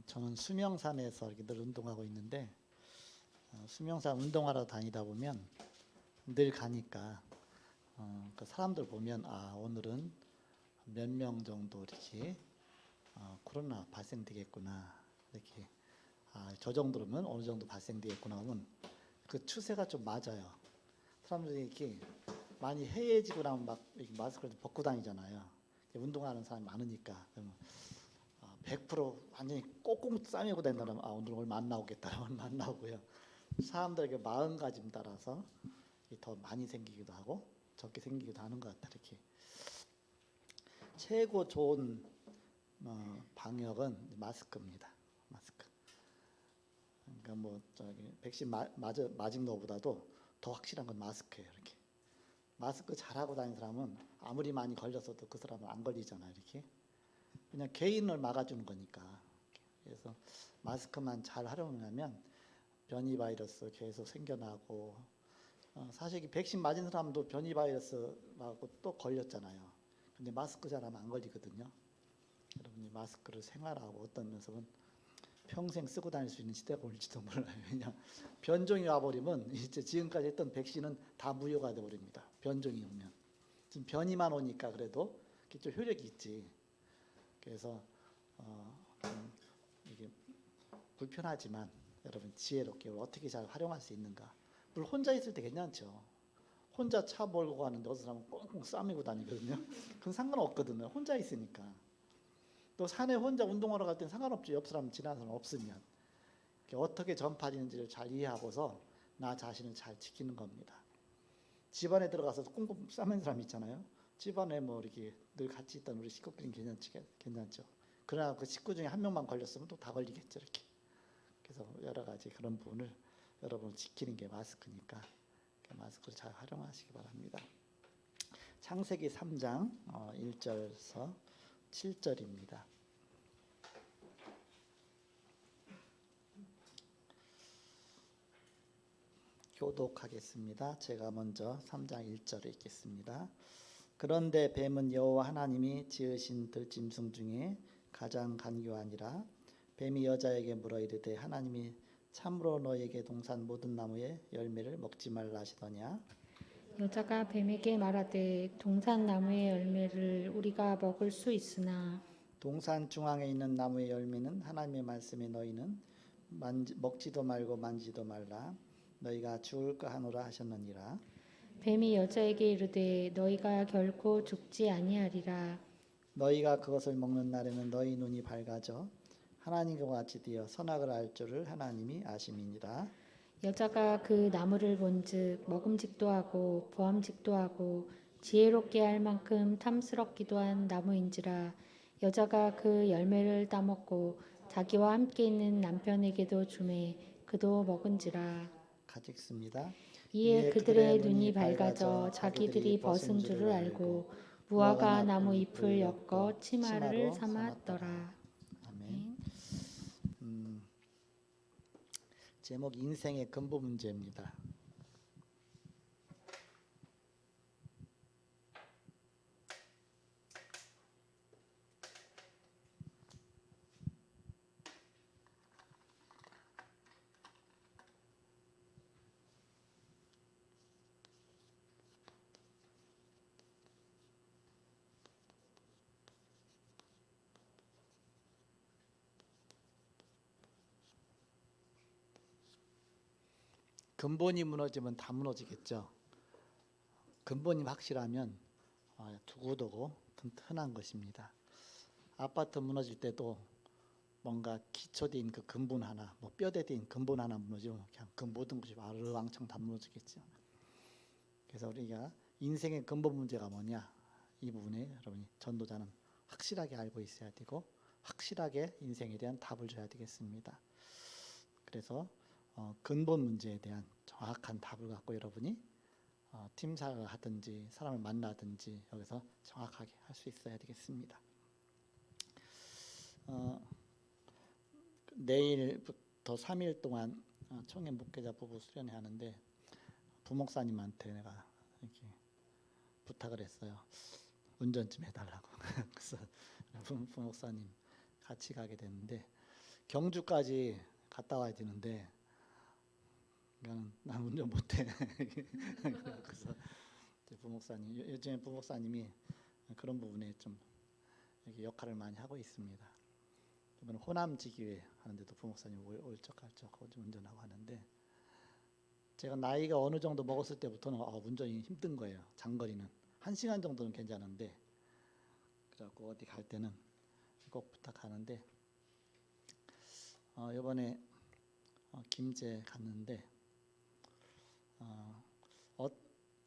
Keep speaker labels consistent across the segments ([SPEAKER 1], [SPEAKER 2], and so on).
[SPEAKER 1] 저는 수명산에서 이렇게 늘 운동하고 있는데 수명산 운동하러 다니다 보면 늘 가니까 그 사람들 보면 오늘은 몇 명 정도 이렇게 코로나 발생되겠구나 이렇게 저 정도면 어느 정도 발생되겠구나 하면 그 추세가 좀 맞아요. 사람들이 이렇게 많이 해해지고 나면 막 마스크를 벗고 다니잖아요. 운동하는 사람이 많으니까. 그러면 100% 완전히 꼭꼭 싸매고 된다면 오늘 얼마 안 나오겠다 얼마 안 나오고요. 사람들에게 마음가짐 따라서 더 많이 생기기도 하고 적게 생기기도 하는 것 같다. 이렇게 최고 좋은 방역은 마스크입니다. 마스크. 그러니까 뭐 백신 맞은 것보다도 더 확실한 건 마스크예요. 이렇게 마스크 잘하고 다니는 사람은 아무리 많이 걸렸어도 그 사람은 안 걸리잖아요. 이렇게 그냥 개인을 막아주는 거니까. 그래서 마스크만 잘 활용하면 변이 바이러스 계속 생겨나고 사실 백신 맞은 사람도 변이 바이러스하고 또 걸렸잖아요. 근데 마스크 잘하면 안 걸리거든요. 여러분이 마스크를 생활하고 어떤 면에서는 평생 쓰고 다닐 수 있는 시대가 올지도 몰라요. 그냥 변종이 와버리면 이제 지금까지 했던 백신은 다 무효가 되어버립니다. 변종이 오면. 지금 변이만 오니까 그래도 좀 효력이 있지. 그래서 이게 불편하지만 여러분 지혜롭게 어떻게 잘 활용할 수 있는가. 물론 혼자 있을 때 괜찮죠. 혼자 차 몰고 가는데 어떤 사람은 꽁꽁 싸매고 다니거든요. 그건 상관없거든요. 혼자 있으니까. 또 산에 혼자 운동하러 갈 때는 상관없지. 옆 사람 지나는 사람 없으면. 어떻게 전파되는지를 잘 이해하고서 나 자신을 잘 지키는 겁니다. 집안에 들어가서 꽁꽁 싸맨 사람 있잖아요. 집안에 뭐 이렇게 늘 같이 있던 우리 식구끼리는 괜찮죠. 그러나 그 식구 중에 한 명만 걸렸으면 또 다 걸리겠죠. 이렇게. 그래서 여러 가지 그런 부분을 여러분 지키는 게 마스크니까 마스크를 잘 활용하시기 바랍니다. 창세기 3장 1절에서 7절입니다. 교독하겠습니다. 제가 먼저 3장 1절을 읽겠습니다. 그런데 뱀은 여호와 하나님이 지으신 들짐승 중에 가장 간교하니라. 뱀이 여자에게 물어 이르되 하나님이 참으로 너에게 동산 모든 나무의 열매를 먹지 말라 하시더냐.
[SPEAKER 2] 여자가 뱀에게 말하되 동산 나무의 열매를 우리가 먹을 수 있으나
[SPEAKER 1] 동산 중앙에 있는 나무의 열매는 하나님의 말씀에 너희는 먹지도 말고 만지도 말라. 너희가 죽을까 하노라 하셨느니라.
[SPEAKER 2] 뱀이 여자에게 이르되 너희가 결코 죽지 아니하리라.
[SPEAKER 1] 너희가 그것을 먹는 날에는 너희 눈이 밝아져 하나님과 같이 되어 선악을 알 줄을 하나님이 아심이니라.
[SPEAKER 2] 여자가 그 나무를 본즉 먹음직도 하고 보암직도 하고 지혜롭게 할 만큼 탐스럽기도 한 나무인지라. 여자가 그 열매를 따먹고 자기와 함께 있는 남편에게도 주매 그도 먹은지라.
[SPEAKER 1] 같이 읽습니다.
[SPEAKER 2] 이에 그들의 눈이 밝아져 자기들이 벗은 줄을 알고 무화과 나무 잎을 엮어 치마를 삼았더라.
[SPEAKER 1] 아멘. 제목 인생의 근본 문제입니다. 근본이 무너지면 다 무너지겠죠. 근본이 확실하면 두고두고 튼튼한 것입니다. 아파트 무너질 때도 뭔가 기초된 그 근본 하나, 뭐 뼈대 된 근본 하나 무너지면 그냥 그 모든 것이 아르왕창 다 무너지겠죠. 그래서 우리가 인생의 근본 문제가 뭐냐, 이 부분에 여러분이 전도자는 확실하게 알고 있어야 되고 확실하게 인생에 대한 답을 줘야 되겠습니다. 그래서 근본 문제에 대한 정확한 답을 갖고 여러분이 팀사를 하든지 사람을 만나든지 여기서 정확하게 할 수 있어야 되겠습니다. 내일부터 3일 동안 청년 목회자 부부 수련회 하는데 부목사님한테 내가 이렇게 부탁을 했어요. 운전 좀 해달라고. 그래서 부목사님 같이 가게 됐는데 경주까지 갔다 와야 되는데 그냥 난 운전 못해. 그래서 이제 부목사님 요즘에 부목사님이 그런 부분에 좀 이렇게 역할을 많이 하고 있습니다. 이번 호남지교회 하는데도 부목사님 올적갈적 운전하고 하는데 제가 나이가 어느 정도 먹었을 때부터는 운전이 힘든 거예요. 장거리는 1시간 정도는 괜찮은데 그래갖고 어디 갈 때는 꼭 부탁하는데 이번에 김제 갔는데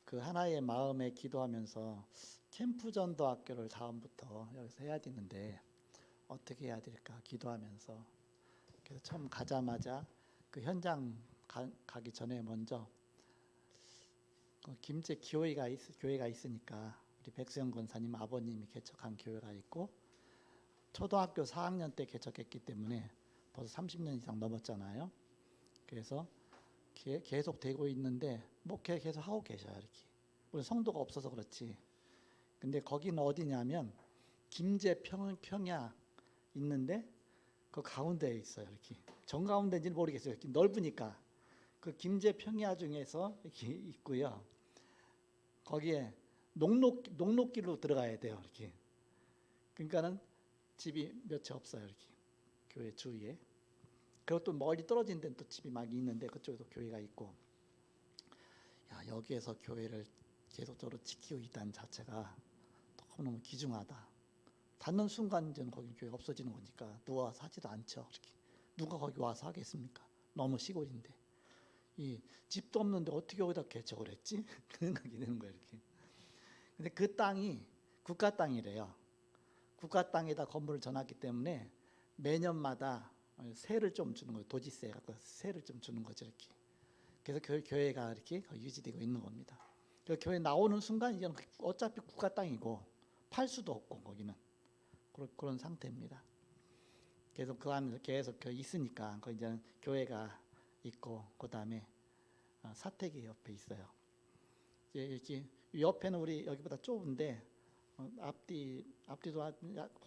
[SPEAKER 1] 그 하나의 마음에 기도하면서 캠프전도 학교를 다음부터 여기서 해야 되는데 어떻게 해야 될까 기도하면서 그래서 처음 가자마자 그 현장 가기 전에 먼저 김제 교회가 있으니까 우리 백수영 권사님 아버님이 개척한 교회가 있고 초등학교 4학년 때 개척했기 때문에 벌써 30년 이상 넘었잖아요. 그래서 계속 되고 있는데 목회 계속 하고 계셔요. 이렇게 우리 성도가 없어서 그렇지. 근데 거기는 어디냐면 김제 평야 있는데 그 가운데에 있어요. 이렇게 정 가운데인지는 모르겠어요. 이렇게 넓으니까 그 김제 평야 중에서 이렇게 있고요. 거기에 녹록길로 들어가야 돼요. 이렇게 그러니까는 집이 몇 채 없어요. 이렇게 교회 주위에. 그것도 멀리 떨어진 데는 또 집이 막 있는데 그쪽에도 교회가 있고 여기에서 교회를 계속적으로 지키고 있다는 자체가 너무너무 귀중하다. 닿는 순간 이제는 거기 교회가 없어지는 거니까 누가 와서 하지도 않죠. 이렇게 누가 거기 와서 하겠습니까? 너무 시골인데 이 집도 없는데 어떻게 여기다 개척을 했지? 그 생각이 드는 거예요. 이렇게. 근데 그 땅이 국가 땅이래요. 국가 땅에다 건물을 전놨기 때문에 매년마다 세를 좀 주는 거예요. 도지세 갖고 세를 좀 주는 거죠. 이렇게. 그래서 교회가 이렇게 유지되고 있는 겁니다. 교회 나오는 순간 이제 어차피 국가 땅이고 팔 수도 없고 거기는 그런 상태입니다. 계속 그 안에서 계속 있으니까 그 이제는 교회가 있고 그 다음에 사택이 옆에 있어요. 이렇게 옆에는 우리 여기보다 좁은데 앞뒤도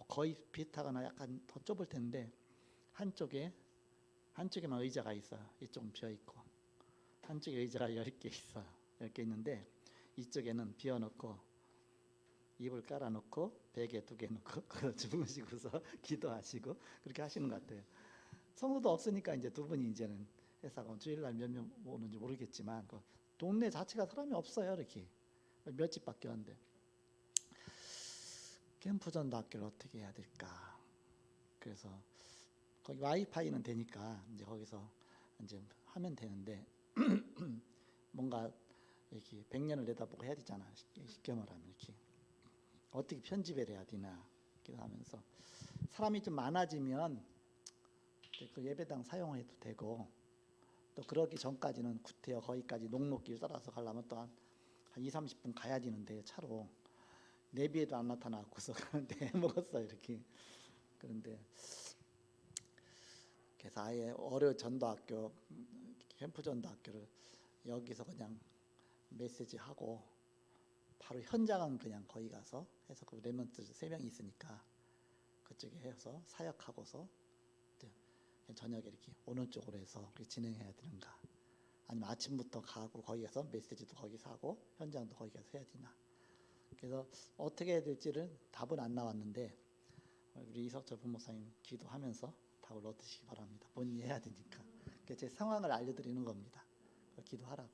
[SPEAKER 1] 거의 비슷하거나 약간 더 좁을 텐데 한쪽에만 의자가 있어요. 이쪽은 비어 있고 한쪽에 의자가 10개 있어요. 10개 있는데 이쪽에는 비워놓고 이불 깔아놓고 베개 2개 놓고 주무시고서 기도하시고 그렇게 하시는 것 같아요. 성도도 없으니까 이제 두 분이 이제는 회사가 주일날 몇 명 오는지 모르겠지만 그 동네 자체가 사람이 없어요. 이렇게 몇 집밖에 없는데 캠프전도 학교를 어떻게 해야 될까? 그래서 거기 와이파이는 되니까 이제 거기서 이제 하면 되는데 뭔가 이렇게 100년을 내다보고 해야 되잖아. 쉽게 말하면 이렇게 어떻게 편집을 해야 되나 이렇게 하면서 사람이 좀 많아지면 그 예배당 사용해도 되고 또 그러기 전까지는 구태여 거기까지 녹록길 따라서 가려면 또 한 2, 30분 가야 되는데 차로 내비에도 안 나타나고서 그런데 먹었어요 이렇게. 그런데 그래서 아예 어려 전도학교 캠프 전도학교를 여기서 그냥 메시지 하고 바로 현장은 그냥 거기 가서 해서 그 레몬트 3명이 있으니까 그쪽에 해서 사역하고서 저녁에 이렇게 오는 쪽으로 해서 그렇게 진행해야 되는가 아니면 아침부터 가고 거기 가서 메시지도 거기서 하고 현장도 거기 가서 해야 되나. 그래서 어떻게 해야 될지는 답은 안 나왔는데 우리 이석철 부목사님 기도하면서 답을 얻으시기 바랍니다. 본인이 해야 되니까. 제 상황을 알려드리는 겁니다. 기도하라고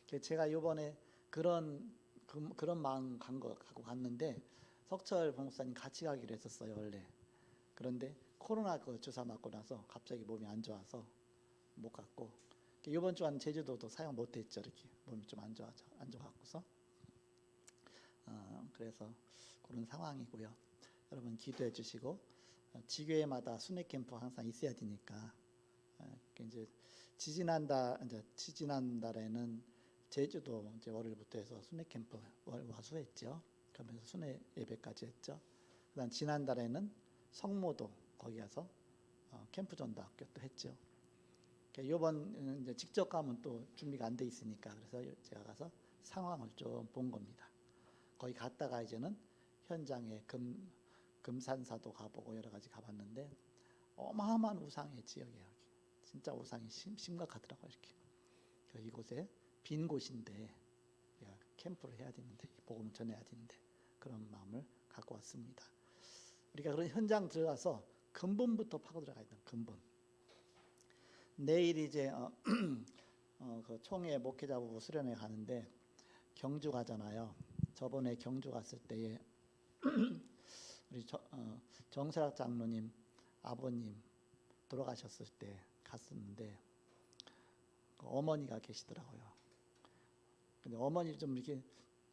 [SPEAKER 1] 그렇게. 제가 이번에 그런 마음 갖고 갔는데 석철 부목사님 같이 가기로 했었어요 원래. 그런데 코로나 그 주사 맞고 나서 갑자기 몸이 안 좋아서 못 갔고 이번 주한 제주도도 사용 못했죠. 이렇게 몸이 좀 안 좋아갖고서 그래서 그런 상황이고요. 여러분 기도해 주시고 지교회마다 순회 캠프 항상 있어야 되니까 이제 지지난달에는 제주도 이제 월요일부터 해서 순회 캠프 와수했죠. 그러면서 순회 예배까지 했죠. 그다음 지난달에는 성모도 거기 가서 캠프 전도학교 또 했죠. 이번 이제 직접 가면 또 준비가 안 돼 있으니까 그래서 제가 가서 상황을 좀 본 겁니다. 거기 갔다가 이제는 현장에 금산사도 가보고 여러 가지 가봤는데 어마어마한 우상의 지역이에요. 진짜 우상이 심각하더라고요. 이렇게. 이곳에 빈 곳인데 캠프를 해야 되는데 복음을 전해야 되는데 그런 마음을 갖고 왔습니다. 우리가 그런 현장 들어가서 근본부터 파고 들어가야 돼요. 근본. 내일 이제 그 총회 목회자부 수련회 가는데 경주 가잖아요. 저번에 경주 갔을 때에 우리 정세락 장로님 아버님 돌아가셨을 때 갔었는데 그 어머니가 계시더라고요. 근데 어머니 좀 이렇게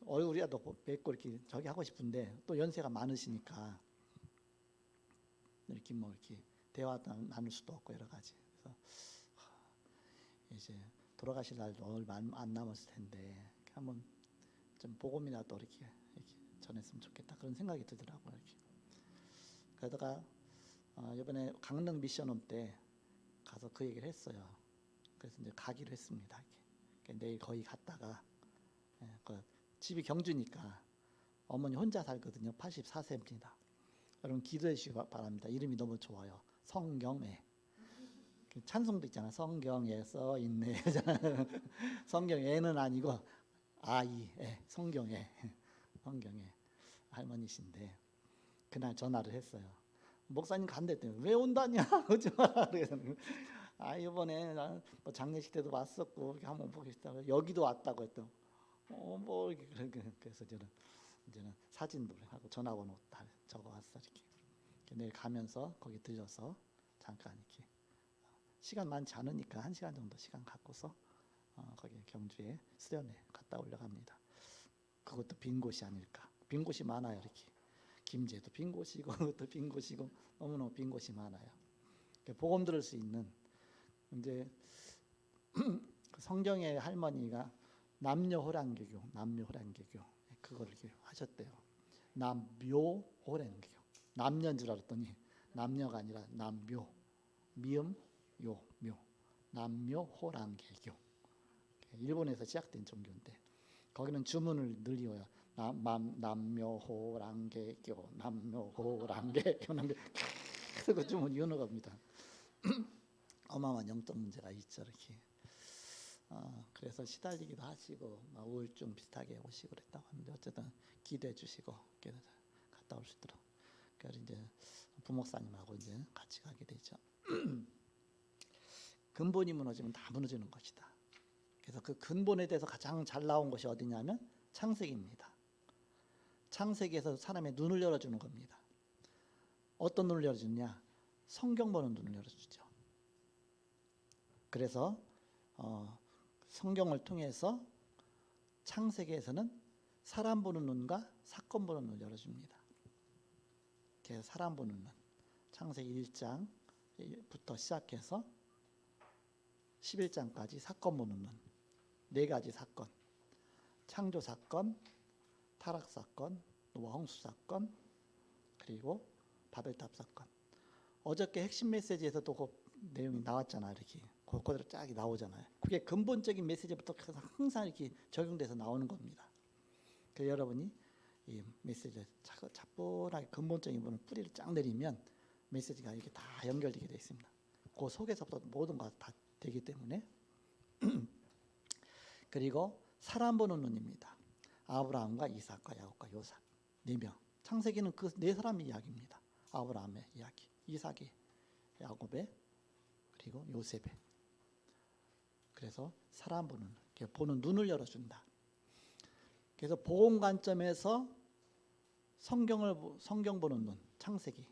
[SPEAKER 1] 얼굴이라도 뵙고 이렇게 저기 하고 싶은데 또 연세가 많으시니까 이렇게 뭐 이렇게 대화 나눌 수도 없고 여러 가지. 그래서 이제 돌아가실 날도 얼마 안 남았을 텐데 한번 좀 복음이라도 이렇게 전했으면 좋겠다 그런 생각이 들더라고요. 이렇게. 그러다가 이번에 강릉 미션홈 때 가서 그 얘기를 했어요. 그래서 이제 가기로 했습니다. 이렇게. 내일 거기 갔다가 그 집이 경주니까 어머니 혼자 살거든요. 84세입니다. 여러분 기도해 주시기 바랍니다. 이름이 너무 좋아요. 성경애. 찬송도 있잖아. 성경에 써 있네. 성경애는 아니고 아이애 성경애. 성경애 할머니신데 그날 전화를 했어요. 목사님 간댔더니 왜 온다냐? 오지 마라. 그래서 이번에 뭐 장례식 때도 왔었고 한번 보겠다고 여기도 왔다고 했더니 뭐 그래서 이제는 사진도 하고 전화번호 다 적어왔어 이렇게. 내일 가면서 거기 들려서 잠깐 이렇게 시간 많지 않으니까 1시간 정도 시간 갖고서 거기 경주에 수련회 갔다 오려고 합니다. 그것도 빈 곳이 아닐까. 빈 곳이 많아요 이렇게. 김제도 빈 곳이고 그것도 빈 곳이고 너무너무 빈 곳이 많아요. 복음 들을 수 있는 이제 성경의 할머니가 남녀호랑개교 그걸 이렇게 하셨대요. 남묘호랑개교 남녀인 줄 알았더니 남녀가 아니라 남묘 미음 묘 남묘호랑개교 일본에서 시작된 종교인데 거기는 주문을 늘 이어요. 남묘호랑개교 계속 그 주문 이어는 겁니다. 어마어마한 영적 문제가 있죠 이렇게. 그래서 시달리기도 하시고 우울증 비슷하게 오시고 그랬다고 하는데 어쨌든 기도해 주시고 갔다 올 수 있도록. 그래서 이제 부목사님하고 이제 같이 가게 되죠. 근본이 무너지면 다 무너지는 것이다. 그래서 그 근본에 대해서 가장 잘 나온 것이 어디냐면 창세기입니다. 창세기에서 사람의 눈을 열어주는 겁니다. 어떤 눈을 열어주느냐? 성경 보는 눈을 열어주죠. 그래서 성경을 통해서 창세기에서는 사람 보는 눈과 사건 보는 눈을 열어줍니다. 그래서 사람 보는 눈, 창세기 1장부터 시작해서 11장까지 사건 보는 눈, 4가지 사건, 창조 사건, 타락 사건, 노아 홍수 사건, 그리고 바벨탑 사건. 어저께 핵심 메시지에서도 그 내용이 나왔잖아요. 이렇게 그대로 쫙 나오잖아요. 그게 근본적인 메시지부터 항상 이렇게 적용돼서 나오는 겁니다. 그래서 여러분이 이 메시지를 차분하게 근본적인 부분을 뿌리를 쫙 내리면 메시지가 이렇게 다 연결되게 되어 있습니다. 그 속에서부터 모든 것 다 되기 때문에. 그리고 사람 보는 눈입니다. 아브라함과 이삭과 야곱과 요셉 4명. 창세기는 그 4사람의 이야기입니다. 아브라함의 이야기, 이삭의, 야곱의, 그리고 요셉의. 그래서 사람 보는 눈을 열어준다. 그래서 복음 관점에서 성경 보는 눈, 창세기.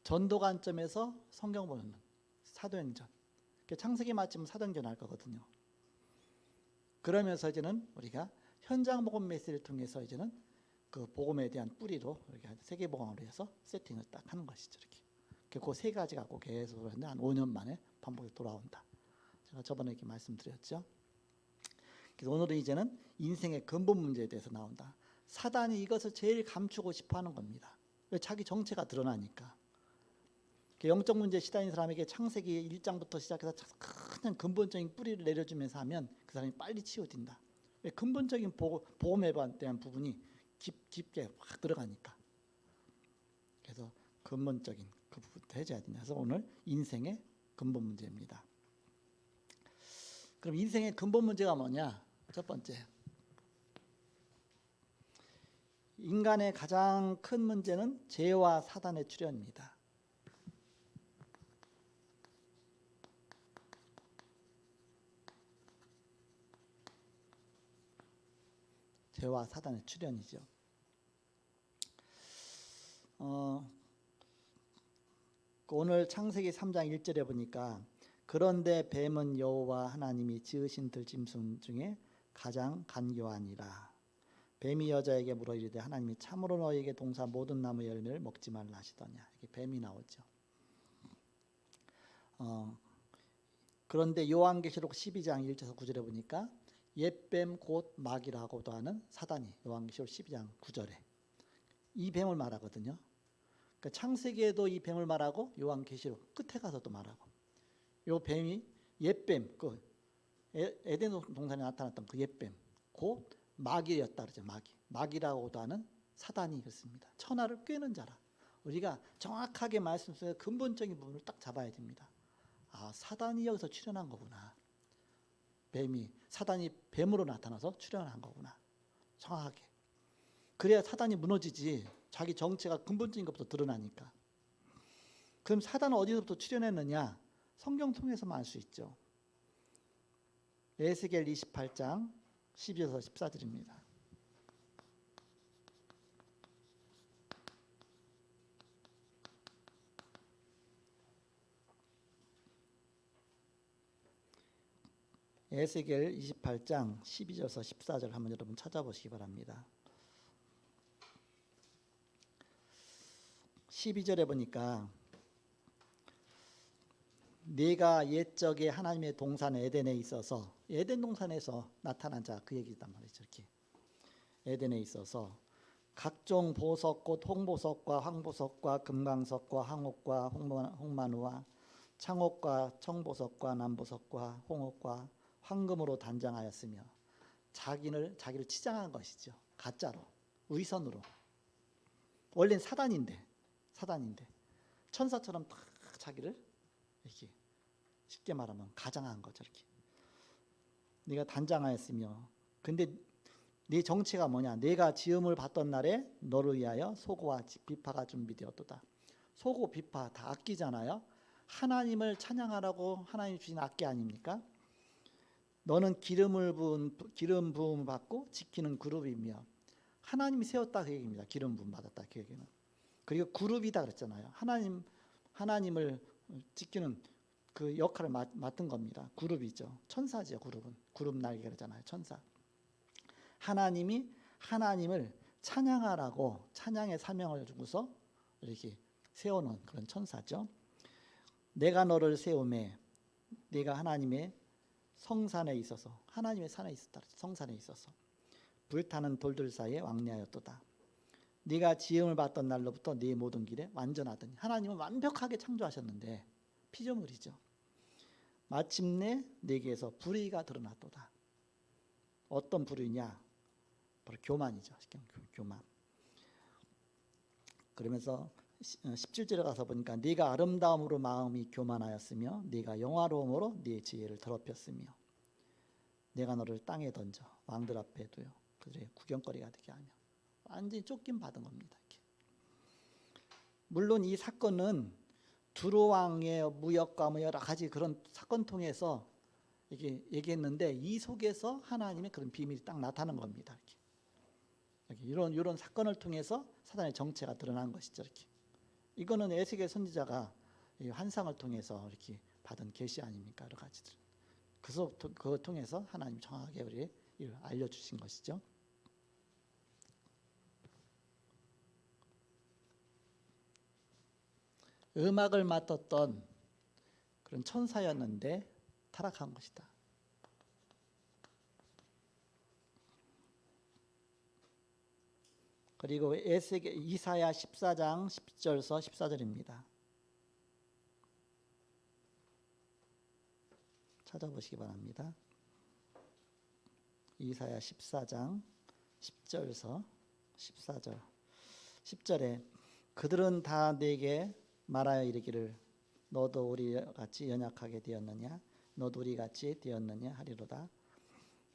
[SPEAKER 1] 전도 관점에서 성경 보는 눈, 사도행전. 창세기 맞으면 사도행전 할 거거든요. 그러면서 이제는 우리가 현장 복음 메시지를 통해서 이제는 그 복음에 대한 뿌리로 이렇게 세계 복음으로 해서 세팅을 딱 하는 것이죠. 이렇게. 그 3가지 갖고 계속 한 5년 만에 반복해서 돌아온다. 제가 저번에 이렇게 말씀드렸죠. 그래서 오늘은 이제는 인생의 근본 문제에 대해서 나온다. 사단이 이것을 제일 감추고 싶어 하는 겁니다. 왜? 자기 정체가 드러나니까. 영적 문제에 시달린 사람에게 창세기 1장부터 시작해서 큰 근본적인 뿌리를 내려주면서 하면 그 사람이 빨리 치유된다. 왜? 근본적인 복음에 대한 부분이 깊게 확 들어가니까. 그래서 근본적인 그 부분도 해줘야 된다. 그래서 오늘 인생의 근본 문제입니다. 그럼 인생의 근본 문제가 뭐냐? 첫 번째, 인간의 가장 큰 문제는 죄와 사단의 출현입니다. 죄와 사단의 출현이죠. 오늘 창세기 3장 1절에 보니까 그런데 뱀은 여호와 하나님이 지으신 들짐승 중에 가장 간교하니라. 뱀이 여자에게 물어 이르되 하나님이 참으로 너에게 동사 모든 나무 열매를 먹지 말라 하시더냐. 이렇게 뱀이 나오죠. 그런데 요한계시록 12장 1절에서 9절에 보니까 옛뱀 곧 마귀라고도 하는 사단이 요한계시록 12장 9절에 이 뱀을 말하거든요. 그러니까 창세기에도 이 뱀을 말하고 요한계시록 끝에 가서도 말하고, 요 뱀이 옛뱀, 그 에덴 동산에 나타났던 그 옛뱀, 곧 마귀였다 그러죠. 마귀라고도 하는 사단이 그렇습니다. 천하를 꿰는 자라. 우리가 정확하게 말씀 속에 근본적인 부분을 딱 잡아야 됩니다. 아, 사단이 여기서 출현한 거구나. 사단이 뱀으로 나타나서 출현한 거구나. 정확하게. 그래야 사단이 무너지지. 자기 정체가 근본적인 것부터 드러나니까. 그럼 사단은 어디서부터 출현했느냐? 성경 통해서만 알 수 있죠. 에스겔 28장 12에서 14절입니다. 에스겔 28장 12절에서 14절 한번 여러분 찾아보시기 바랍니다. 12절에 보니까 네가 옛적에 하나님의 동산 에덴에 있어서, 에덴 동산에서 나타난 자 그 얘기단 말이죠. 이렇게 에덴에 있어서 각종 보석꽃 홍보석과 황보석과 금강석과 황옥과 홍마누와 창옥과 청보석과 남보석과 홍옥과 황금으로 단장하였으며 자기를 치장한 것이죠. 가짜로, 위선으로. 원래는 사단인데 천사처럼 딱 자기를 이렇게 쉽게 말하면 가장한 거죠. 이렇게 네가 단장하였으며, 근데 네 정체가 뭐냐? 내가 지음을 받던 날에 너를 위하여 소고와 비파가 준비되었도다. 소고 비파 다 악기잖아요. 하나님을 찬양하라고 하나님 주신 악기 아닙니까? 너는 기름 부음을 받고 지키는 그룹이며, 하나님이 세웠다 그 얘기입니다. 기름 부음 받았다 그 얘기는. 그리고 그룹이다 그랬잖아요. 하나님을 지키는 그 역할을 맡은 겁니다. 그룹이죠. 천사죠. 그룹 날개 그러잖아요. 천사. 하나님이 하나님을 찬양하라고 찬양의 사명을 주고서 이렇게 세워놓은 그런 천사죠. 내가 너를 세우매 네가 하나님의 성산에 있어서, 하나님의 산에 있었다. 성산에 있어서 불타는 돌들 사이에 왕래하였도다. 네가 지음을 받던 날로부터 네 모든 길에 완전하더니, 하나님은 완벽하게 창조하셨는데 피조물이죠. 마침내 네게서 불의가 드러났도다. 어떤 불의냐? 바로 교만이죠. 교만. 그러면서 17절에 가서 보니까 네가 아름다움으로 마음이 교만하였으며 네가 영화로움으로 네 지혜를 더럽혔으며 내가 너를 땅에 던져 왕들 앞에 두어 그들의 구경거리가 되게 하며, 완전히 쫓김 받은 겁니다. 이렇게. 물론 이 사건은 두로 왕의 무역과 뭐 여러 가지 그런 사건 통해서 이렇게 얘기했는데, 이 속에서 하나님의 그런 비밀이 딱 나타나는 겁니다. 이렇게. 이런 사건을 통해서 사단의 정체가 드러난 것이죠. 이렇게. 이거는 에스겔 선지자가 이 환상을 통해서 이렇게 받은 계시 아닙니까? 여러 가지들. 그걸 통해서 하나님 정확하게 우리 이를 알려주신 것이죠. 음악을 맡았던 그런 천사였는데 타락한 것이다. 그리고 이사야 14장 10절에서 14절입니다. 찾아보시기 바랍니다. 이사야 14장 10절에서 14절. 10절에 그들은 다 내게 말하여 이르기를 너도 우리 같이 연약하게 되었느냐 너도 우리 같이 되었느냐 하리로다.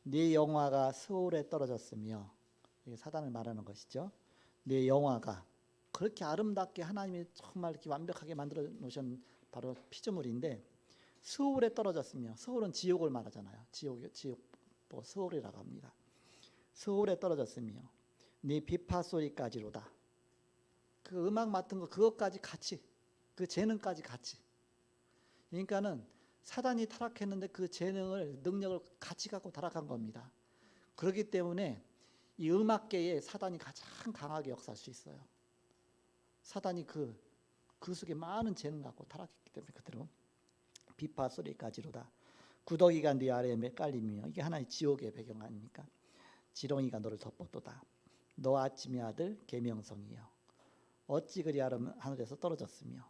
[SPEAKER 1] 네 영화가 스올에 떨어졌으며 이게 사단을 말하는 것이죠. 네 영화가 그렇게 아름답게 하나님이 정말 이렇게 완벽하게 만들어 놓으신 바로 피조물인데 스올에 떨어졌으며 스올은 지옥을 말하잖아요. 지옥 뭐 스올이라고 합니다. 스올에 떨어졌으며 네 비파 소리까지로다. 그 음악 맡은 거 그것까지 같이 그 재능까지 같이. 그러니까는 사단이 타락했는데 그 재능을 능력을 같이 갖고 타락한 겁니다. 그렇기 때문에 이 음악계에 사단이 가장 강하게 역사할 수 있어요. 사단이 그 속에 많은 재능 갖고 타락했기 때문에 그대로 비파 소리까지로다. 구더기가 네 아래에 깔리며 이게 하나의 지옥의 배경 아닙니까? 지렁이가 너를 덮었도다. 너 아침의 아들 계명성이여 어찌 그리 하늘에서 떨어졌으며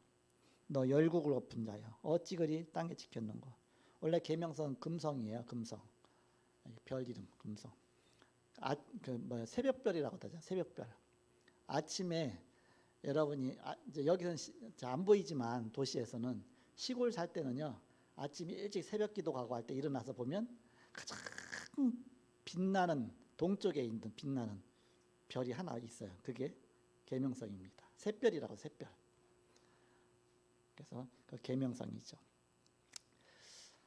[SPEAKER 1] 너 열국을 엎은 자여 어찌 그리 땅에 지켰는고. 원래 계명성은 금성이에요. 금성 별 이름 금성. 새벽별이라고 하죠. 새벽별. 아침에 여러분이 이제 여기서는 안 보이지만 도시에서는 시골 살 때는요 아침 일찍 새벽기도 가고 할 때 일어나서 보면 가장 빛나는 동쪽에 있는 빛나는 별이 하나 있어요. 그게 계명성입니다. 샛별이라고 샛별. 그래서 그 계명성이죠.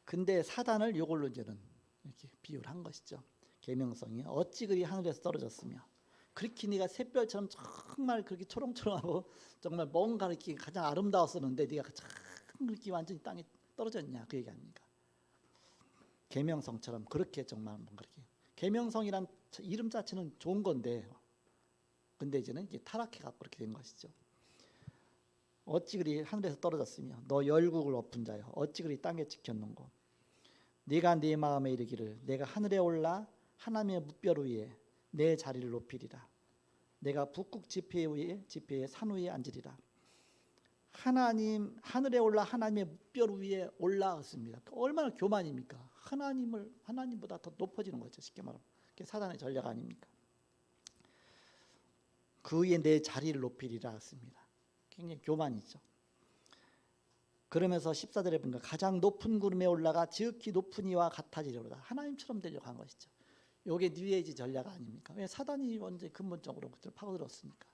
[SPEAKER 1] 근데 사단을 이걸로 이제는 이렇게 비유를 한 것이죠. 계명성이 어찌 그리 하늘에서 떨어졌으며 그렇게 네가 샛별처럼 정말 그렇게 초롱초롱하고 정말 뭔가 이렇게 가장 아름다웠었는데 네가 가장 그렇게 완전히 땅에 떨어졌냐 그 얘기 아닙니까? 계명성처럼 그렇게 정말 뭔가 그렇게 계명성이란 이름 자체는 좋은 건데 근데 이제는 이게 타락해가 그렇게 된 것이죠. 어찌 그리 하늘에서 떨어졌으며 너 열국을 엎은 자여 어찌 그리 땅에 지켰는고. 네가 네 마음에 이르기를 내가 하늘에 올라 하나님의 무별 위에 내 자리를 높이리라. 내가 북극 지폐의 산 위에 앉으리라. 하나님 하늘에 올라 하나님의 무별 위에 올라왔습니다. 얼마나 교만입니까? 하나님보다 더 높아지는 거죠. 쉽게 말하면 그게 사단의 전략 아닙니까? 그 위에 내 자리를 높이리라 했습니다. 굉장히 교만이죠. 그러면서 14절에 보니까 가장 높은 구름에 올라가 지극히 높은 이와 같아지려다. 하나님처럼 되려고 한 것이죠. 이게 뉴에이지 전략 아닙니까? 왜 사단이 먼저 근본적으로 그것을 파고들었으니까.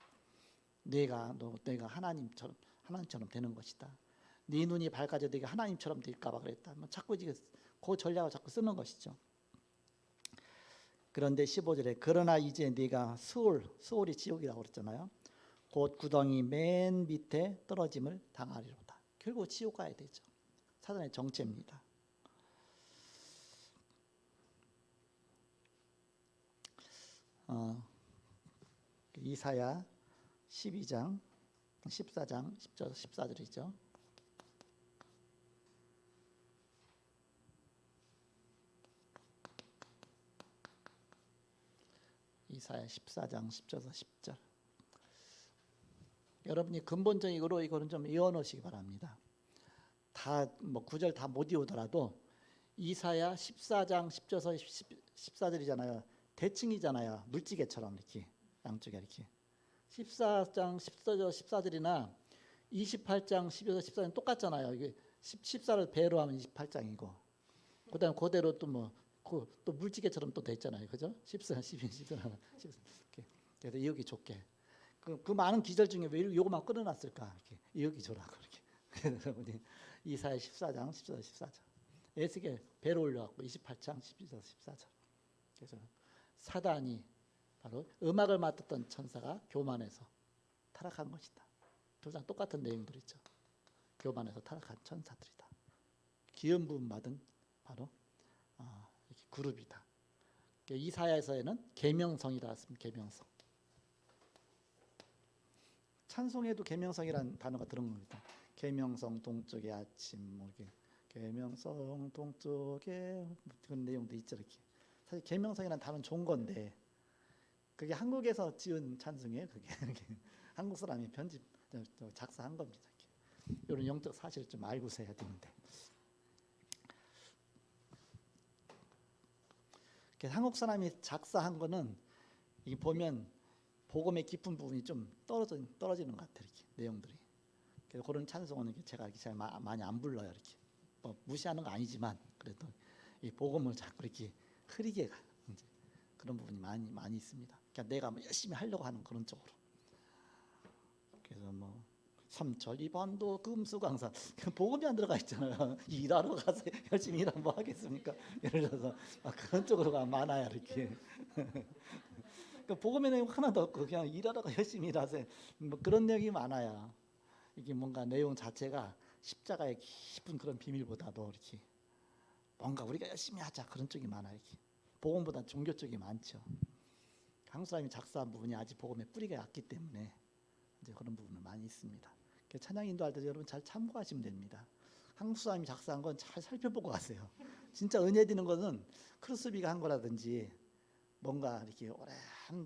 [SPEAKER 1] 내가 하나님처럼 되는 것이다. 네 눈이 밝아져 네가 하나님처럼 될까봐 그랬다. 자꾸 이제 그 전략을 자꾸 쓰는 것이죠. 그런데 15절에 그러나 이제 네가 스올이 지옥이라고 그랬잖아요. 곧 구덩이 맨 밑에 떨어짐을 당하리로다. 결국 지옥 가야 되죠. 사단의 정체입니다. 이사야 12장 14장 10절 14절이죠. 이사야 14장 10절에서 10절. 여러분이 근본적으로 이거는 좀 외워놓으시기 바랍니다. 다 뭐 구절 다 못 외우더라도 이사야 14장 10절에서 14절이잖아요. 대칭이잖아요. 물지개처럼 이렇게 양쪽에 이렇게 14장 14절 14절이나 28장 12절 14절은 똑같잖아요. 이게 14를 배로 하면 28장이고 그다음 그대로 또 뭐 또 물지개처럼 또 돼 있잖아요. 그죠? 14, 12, 14 이렇게. 그래서 이역이 좋게 그 많은 기절 중에 왜 요거만 끊어놨을까? 이렇게 이역이 좋라고 이렇게. 그래서 우리 이사야 14장 14절 14절 에스겔 배로 올려갖고 28장 12절 14절. 그래서 사단이 바로 음악을 맡았던 천사가 교만해서 타락한 것이다. 두 장 똑같은 내용들이죠. 교만해서 타락한 천사들이다. 기름 부음 받은 바로 이렇게 그룹이다. 이사야에서는 계명성이라 했습니다. 계명성. 찬송에도 계명성이라는 단어가 들어온 겁니다. 계명성 동쪽의 아침 뭐 이렇게 계명성 동쪽에 그런 내용도 있죠. 이렇게 사실 계명성이라는 단어는 좋은 건데 그게 한국에서 지은 찬송이에요. 그게 한국 사람이 편집 작사한 겁니다. 이렇게. 이런 영적 사실을 좀 알고서 해야 되는데 한국 사람이 작사한 거는 이게 보면 복음의 깊은 부분이 좀 떨어지는 것 같아요. 이렇게 내용들이 그래서 그런 찬송은 이렇게 제가 이렇게 잘 많이 안 불러요. 이렇게 뭐 무시하는 거 아니지만 그래도 이 복음을 자꾸 이렇게 흐리게 이제 그런 부분이 많이 있습니다. 그러니까 내가 뭐 열심히 하려고 하는 그런 쪽으로. 그래서 뭐 삼철 이반도 금수강산 복음이 안 들어가 있잖아요. 일하러 가서 열심히 일하면 뭐 하겠습니까? 예를 들어서 그런 쪽으로가 많아요. 이렇게. 그러니까 복음의 내용 하나도 없고 그냥 일하러 가 열심히 일하세요. 뭐 그런 내용이 많아요. 이게 뭔가 내용 자체가 십자가의 깊은 그런 비밀보다도 이렇게 뭔가 우리가 열심히 하자 그런 쪽이 많아요. 이렇게. 복음보다 종교 쪽이 많죠. 한국 사람이 작사한 부분이 아직 복음의 뿌리가 얕기 때문에 이제 그런 부분은 많이 있습니다. 찬양 인도할 때 여러분 잘 참고하시면 됩니다. 한국 사람이 작사한 건 잘 살펴보고 가세요. 진짜 은혜 드는 것은 크로스비가 한 거라든지 뭔가 이렇게 오래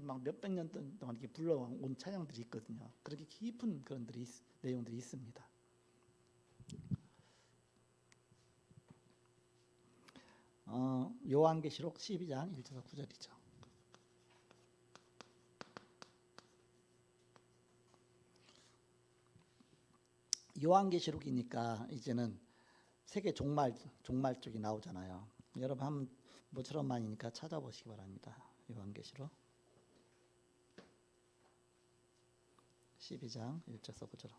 [SPEAKER 1] 막 몇백 년 동안 이렇게 불러온 찬양들이 있거든요. 그렇게 깊은 그런 내용들이 있습니다. 요한계시록 12장 1절에서 9절이죠. 요한계시록이니까 이제는 세계 종말 쪽이 나오잖아요. 여러분 한번 모처럼만이니까 찾아보시기 바랍니다. 요한계시록 12장 1절에서 9절.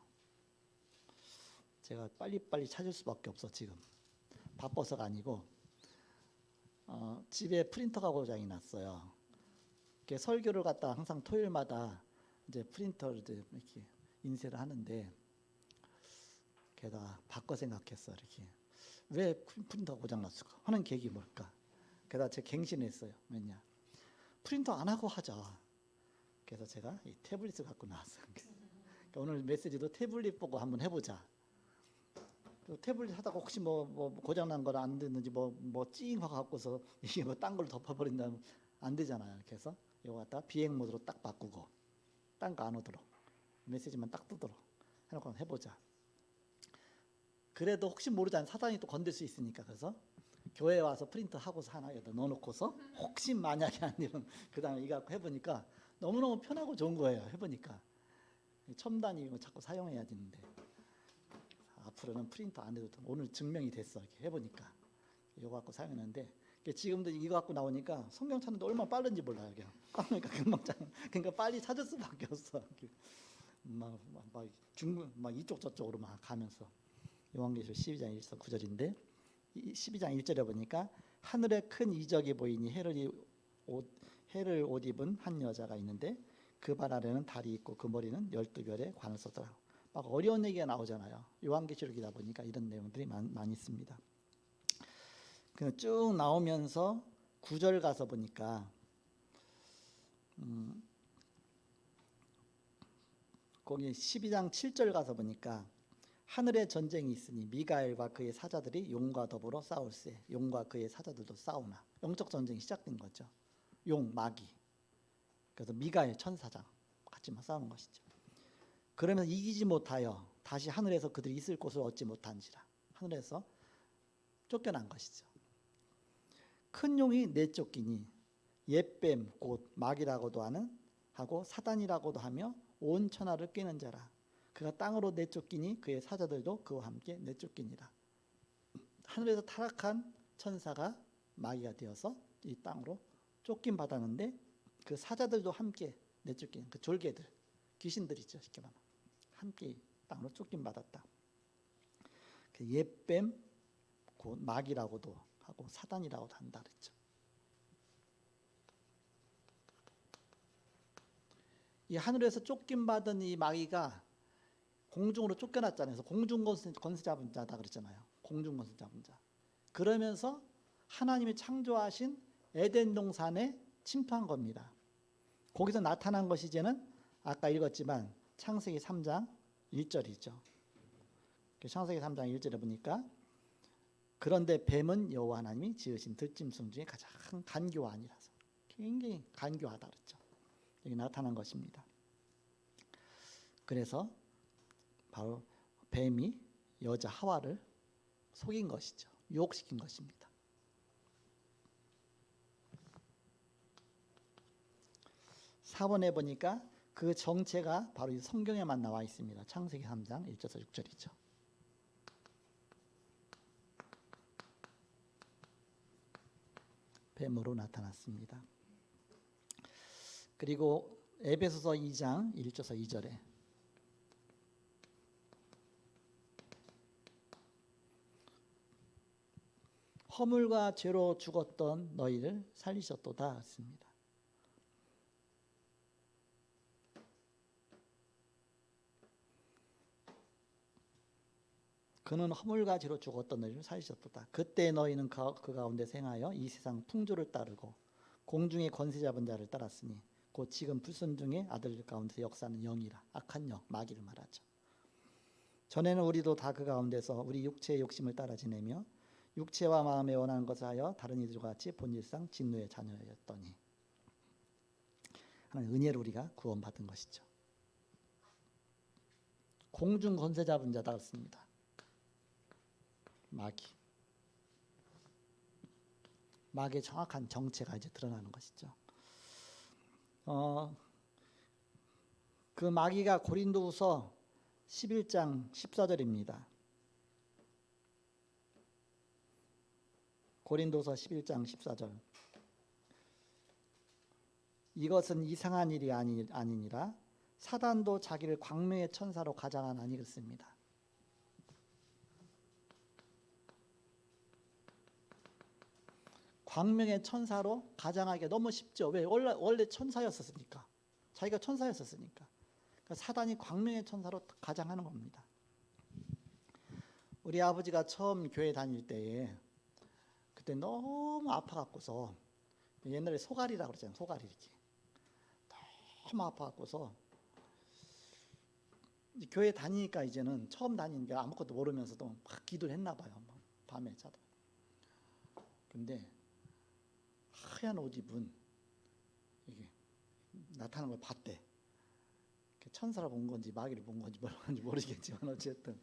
[SPEAKER 1] 제가 빨리빨리 찾을 수밖에 없어 지금. 바빠서가 아니고 집에 프린터가 고장이 났어요. 이렇게 설교를 갖다 항상 토요일마다 이제 프린터를 이렇게 인쇄를 하는데 게다가 바꿔 생각했어. 이렇게 왜 프린터가 고장 났을까 하는 계기 뭘까? 게다가 제가 갱신했어요. 왜냐 프린터 안 하고 하자. 그래서 제가 이 태블릿을 갖고 나왔어요. 그러니까 오늘 메시지도 태블릿 보고 한번 해보자. 태블릿 하다가 혹시 뭐 고장 난 거라 안 됐는지 찡 하고 갖고서 이게 뭐 딴 걸 덮어버린다면 안 되잖아요. 그래서 이거 갖다 비행 모드로 딱 바꾸고 딴 거 안 오도록 메시지만 딱 뜨도록 해놓고 한번 해보자. 그래도 혹시 모르잖아요. 사단이 또 건들 수 있으니까. 그래서 교회에 와서 프린터 하고서 하나 여기다 넣어놓고서 혹시 만약에 안 되면 그 다음에 이거 갖고 해보니까 너무너무 편하고 좋은 거예요. 해보니까 첨단이 이거 자꾸 사용해야 되는데 앞으로는 프린터 안 해도 오늘 증명이 됐어. 이렇게 해보니까 이거 갖고 사용했는데 지금도 이거 갖고 나오니까 성경 찾는데 얼마나 빠른지 몰라요. 그러니까 금방 그러니까 빨리 찾을 수밖에 없어. 막 이쪽 저쪽으로 막 가면서 요한계시록 12장 1절 9절인데 12장 1절에 보니까 하늘에 큰 이적이 보이니 해를 옷 입은 한 여자가 있는데 그 발 아래는 달이 있고 그 머리는 12별의 관을 썼더라. 막 어려운 얘기가 나오잖아요. 요한계시록이다 보니까 이런 내용들이 많이 있습니다. 쭉 나오면서 9절 가서 보니까 거기 12장 7절 가서 보니까 하늘에 전쟁이 있으니 미가엘과 그의 사자들이 용과 더불어 싸울세. 용과 그의 사자들도 싸우나. 영적 전쟁이 시작된 거죠. 용, 마귀. 그래서 미가엘 천사장 같이 막 싸우는 것이죠. 그러면서 이기지 못하여 다시 하늘에서 그들이 있을 곳을 얻지 못한지라. 하늘에서 쫓겨난 것이죠. 큰 용이 내쫓기니 옛뱀 곧 마귀라고도 하고 사단이라고도 하며 온 천하를 꿰는 자라. 그가 땅으로 내쫓기니 그의 사자들도 그와 함께 내쫓기니라. 하늘에서 타락한 천사가 마귀가 되어서 이 땅으로 쫓김 받았는데 그 사자들도 함께 내쫓기는 그 졸개들 귀신들이죠. 쉽게 말하면 함께 땅으로 쫓김 받았다. 그 옛뱀 곧 마귀라고도 하고 사단이라고도 한다 그랬죠. 이 하늘에서 쫓김 받은 이 마귀가 공중으로 쫓겨났잖아요. 그래서 공중 권세 잡은 자다 그랬잖아요. 공중 권세 잡은 자. 그러면서 하나님이 창조하신 에덴 동산에 침투한 겁니다. 거기서 나타난 것이 이제는 아까 읽었지만 창세기 3장 1절이죠. 창세기 3장 1절에 보니까 그런데 뱀은 여호와 하나님이 지으신 들짐승 중에 가장 간교하니라서 굉장히 간교하다 그랬죠. 여기 나타난 것입니다. 그래서 바로 뱀이 여자 하와를 속인 것이죠. 유혹시킨 것입니다. 사번에 보니까 그 정체가 바로 이 성경에만 나와 있습니다. 창세기 3장 1절에서 6절이죠. 뱀으로 나타났습니다. 그리고 에베소서 2장 1절에서 2절에 허물과 죄로 죽었던 너희를 살리셨도다 했습니다. 그는 허물과 죄로 죽었던 너희를 살리셨도다. 그때 너희는 그 가운데 생하여 이 세상 풍조를 따르고 공중의 권세 잡은 자를 따랐으니 곧 지금 불순종의 아들들 가운데서 역사하는 영이라. 악한 영, 마귀를 말하죠. 전에는 우리도 다 그 가운데서 우리 육체의 욕심을 따라 지내며 육체와 마음에 원하는 것을 하여 다른 이들과 같이 본질상 진노의 자녀였더니 하나님 은혜로 우리가 구원받은 것이죠. 공중 권세 잡은 자다 그렇습니다. 마귀의 정확한 정체가 이제 드러나는 것이죠. 그 마귀가 고린도후서 11장 14절입니다. 고린도서 11장 14절. 이것은 이상한 일이 아니니라 사단도 자기를 광명의 천사로 가장하나니 그렇습니다. 광명의 천사로 가장하기가 너무 쉽죠. 왜? 원래 천사였었으니까. 자기가 천사였었으니까. 그러니까 사단이 광명의 천사로 가장하는 겁니다. 우리 아버지가 처음 교회 다닐 때에 그때 너무 아파갖고서 옛날에 소갈이라고 그러잖아요. 소갈이 이렇게 너무 아파갖고서 교회 다니니까 이제는 처음 다니니까 아무것도 모르면서도 막 기도를 했나 봐요. 밤에 자다. 근데 하얀 옷 입은 이게 나타나는 걸 봤대. 천사를 본 건지 마귀를 본 건지 뭔지 모르겠지만 어쨌든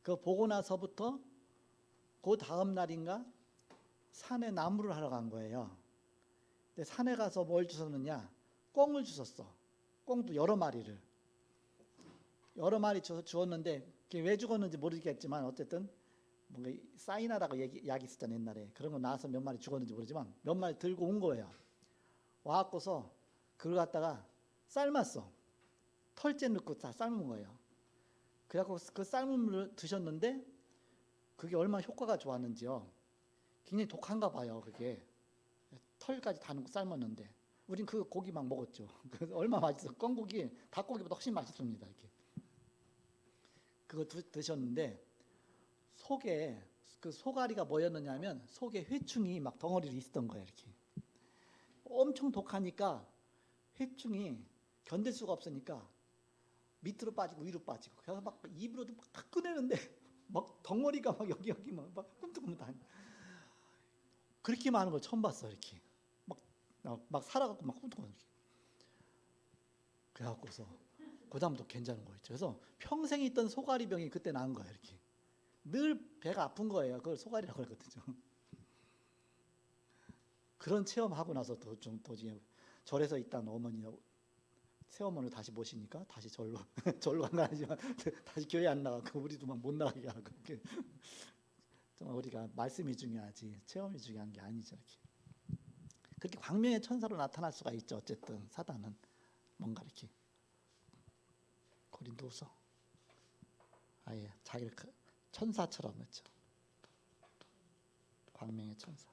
[SPEAKER 1] 그거 보고 나서부터 그 다음 날인가 산에 나무를 하러 간 거예요. 근데 산에 가서 뭘 주웠느냐? 꿩을 주웠어. 꿩도 여러 마리 주웠는데 그게 왜 죽었는지 모르겠지만 어쨌든 뭔가 사이나라고 약이 있었잖아요 옛날에. 그런 거 나와서 몇 마리 죽었는지 모르지만 몇 마리 들고 온 거예요. 와갖고서 그걸 갖다가 삶았어. 털째 넣고 다 삶은 거예요. 그래갖고 그 삶음을 드셨는데 그게 얼마나 효과가 좋았는지요. 굉장히 독한가 봐요. 그게 털까지 다 넣고 삶았는데 우린 그 고기 막 먹었죠. 얼마나 맛있어. 꿩고기 닭고기보다 훨씬 맛있습니다. 이렇게 그거 드셨는데 속에 그 소가리가 뭐였느냐면 속에 회충이 막 덩어리로 있었던 거예요. 이렇게 엄청 독하니까 회충이 견딜 수가 없으니까 밑으로 빠지고 위로 빠지고 그래서 막 입으로도 막 꺼내는데 막 덩어리가 막 여기 막 꿈틀꿈틀 그렇게 많은 걸 처음 봤어. 이렇게 막 살아갖고 막 꿈틀꿈틀 이렇게. 그래갖고서 그다음부터 괜찮은 거 있죠. 그래서 평생 있던 소가리병이 그때 나은 거예요. 이렇게 늘 배가 아픈 거예요. 그걸 소가리라고 그러거든요. 그런 체험하고 나서 좀 도저히 절에서 있던 어머니 새어머니를 다시 모시니까 다시 절로 간 건 아니지만 다시 교회 안 나가고 우리도 막 못 나가게 하고 정말 우리가 말씀이 중요하지 체험이 중요한 게 아니죠. 이렇게. 그렇게 광명의 천사로 나타날 수가 있죠. 어쨌든 사단은 뭔가 이렇게 고린도후서 아예 자기를 천사처럼 했죠. 광명의 천사.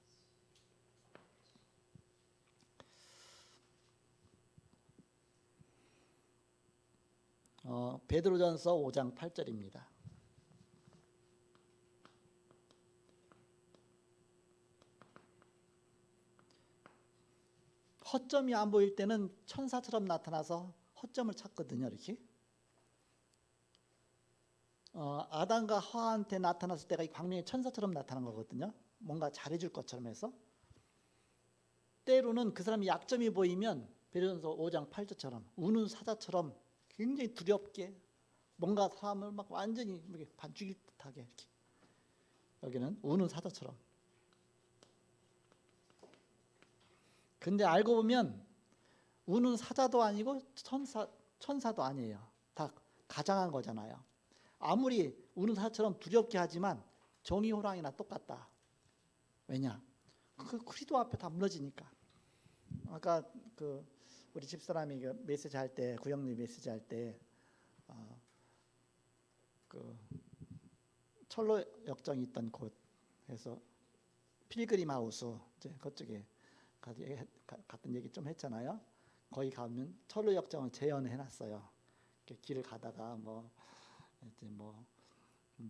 [SPEAKER 1] 베드로전서 5장 8절입니다. 허점이 안 보일 때는 천사처럼 나타나서 허점을 찾거든요. 이렇게 아담과 하와한테 나타났을 때가 이 광명의 천사처럼 나타난 거거든요. 뭔가 잘해줄 것처럼 해서 때로는 그 사람이 약점이 보이면 베드로전서 5장 8절처럼 우는 사자처럼 굉장히 두렵게 뭔가 사람을 막 완전히 이렇게 반죽일 듯하게 이렇게 여기는 우는 사자처럼. 근데 알고 보면 우는 사자도 아니고 천사도 아니에요. 다 가장한 거잖아요. 아무리 우는 사처럼 두렵게 하지만 종이 호랑이나 똑같다. 왜냐? 그 그리스도 앞에 다 무너지니까. 아까 그 우리 집사람이 그 메시지 할 때, 구영리 메시지 할 때 그 철로 역정이 있던 곳에서 필그림 하우스 이제 그쪽에 갔던 얘기 좀 했잖아요. 거기 가면 철로 역정을 재현해 놨어요. 길을 가다가 뭐 이제 뭐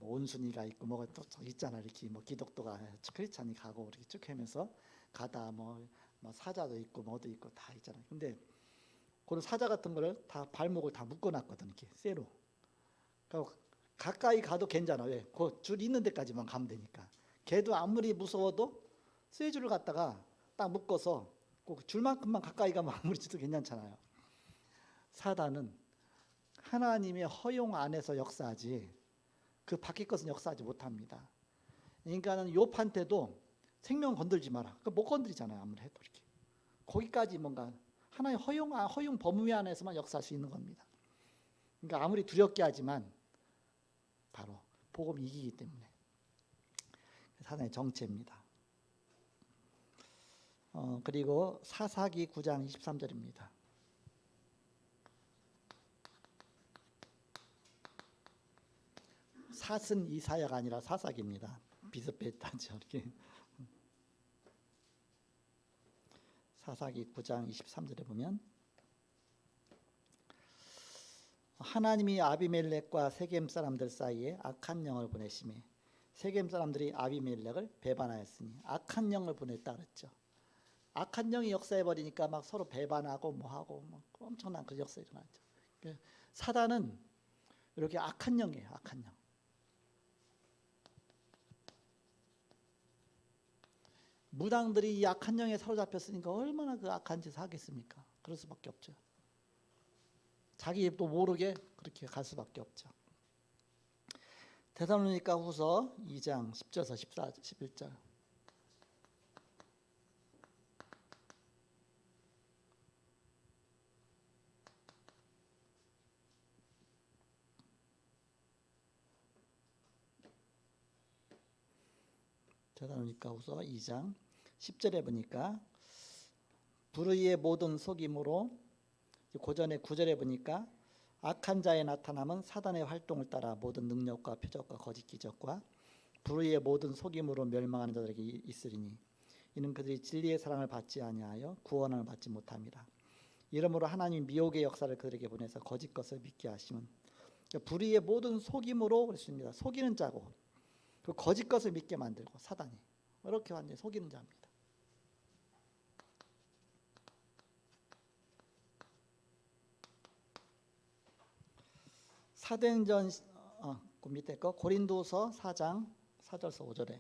[SPEAKER 1] 온순이가 있고 뭐가 또 있잖아. 이렇게 뭐 기독도가 크리스찬이 가고 이렇게 쭉 하면서 가다 뭐 사자도 있고 뭐도 있고 다 있잖아요. 근데 그런 사자 같은 거를 다 발목을 다 묶어놨거든, 이렇게 쇠로. 그러니까 가까이 가도 괜찮아. 왜? 그 줄 있는 데까지만 가면 되니까. 걔도 아무리 무서워도 쇠줄을 갖다가 딱 묶어서 그 줄만큼만 가까이 가면 아무리 지도 괜찮잖아요. 사단은 하나님의 허용 안에서 역사하지 그 밖의 것은 역사하지 못합니다. 그러니까는 욥한테도 생명 건들지 마라. 그 못 건드리잖아요. 아무리 해도 이렇게. 거기까지 뭔가 하나의 허용 범위 안에서만 역사할 수 있는 겁니다. 그러니까 아무리 두렵게 하지만 바로 복음이 이기기 때문에 사단의 정체입니다. 그리고 사사기 9장 23절입니다. 삿은 이사야가 아니라 사사기입니다. 비슷비슷하죠. 이렇게. 사사기 9장 23절에 보면 하나님이 아비멜렉과 세겜 사람들 사이에 악한 영을 보내심에 세겜 사람들이 아비멜렉을 배반하였으니 악한 영을 보냈다 그랬죠. 악한 영이 역사해 버리니까 막 서로 배반하고 뭐하고 뭐 엄청난 그 역사 일어났죠. 사단은 이렇게 악한 영이에요. 악한 영. 무당들이 이 악한 영에 사로잡혔으니까 얼마나 그 악한 짓을 하겠습니까? 그럴 수밖에 없죠. 자기 입도 모르게 그렇게 갈 수밖에 없죠. 데살로니가 후서 2장 10절에서 14, 11절. 데살로니가 후서 2장 10절에 보니까 불의의 모든 속임으로 고전의 9절에 보니까 악한 자의 나타남은 사단의 활동을 따라 모든 능력과 표적과 거짓 기적과 불의의 모든 속임으로 멸망하는 자들에게 있으리니 이는 그들이 진리의 사랑을 받지 아니하여 구원을 받지 못함이라. 이러므로 하나님 미혹의 역사를 그들에게 보내서 거짓 것을 믿게 하심은 불의의 모든 속임으로 그랬습니다. 속이는 자고 그 거짓 것을 믿게 만들고 사단이 이렇게 완전히 속이는 자입니다. 사도행전 그 밑에 거 고린도서 4장 4절에서 5절에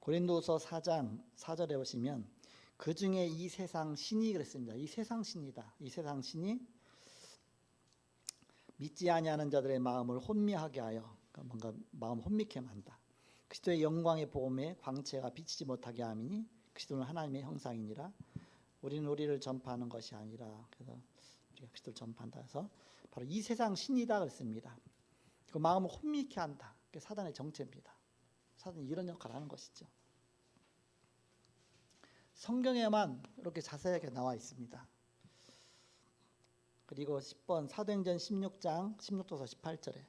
[SPEAKER 1] 고린도서 4장 4절에 보시면 그 중에 이 세상 신이 그랬습니다. 이 세상 신이다. 이 세상 신이 믿지 아니하는 자들의 마음을 혼미하게 하여 뭔가 마음 혼미케 만다. 그리스도의 영광의 복음에 광채가 비치지 못하게 함이니 그리스도는 하나님의 형상이니라. 우리는 우리를 전파하는 것이 아니라 그래서 우리가 그리스도를 전파한다 해서 바로 이 세상 신이다 그랬습니다. 그 마음을 혼미케 한다. 그게 사단의 정체입니다. 사단이 이런 역할을 하는 것이죠. 성경에만 이렇게 자세하게 나와 있습니다. 그리고 10번 사도행전 16장 16절에서 18절에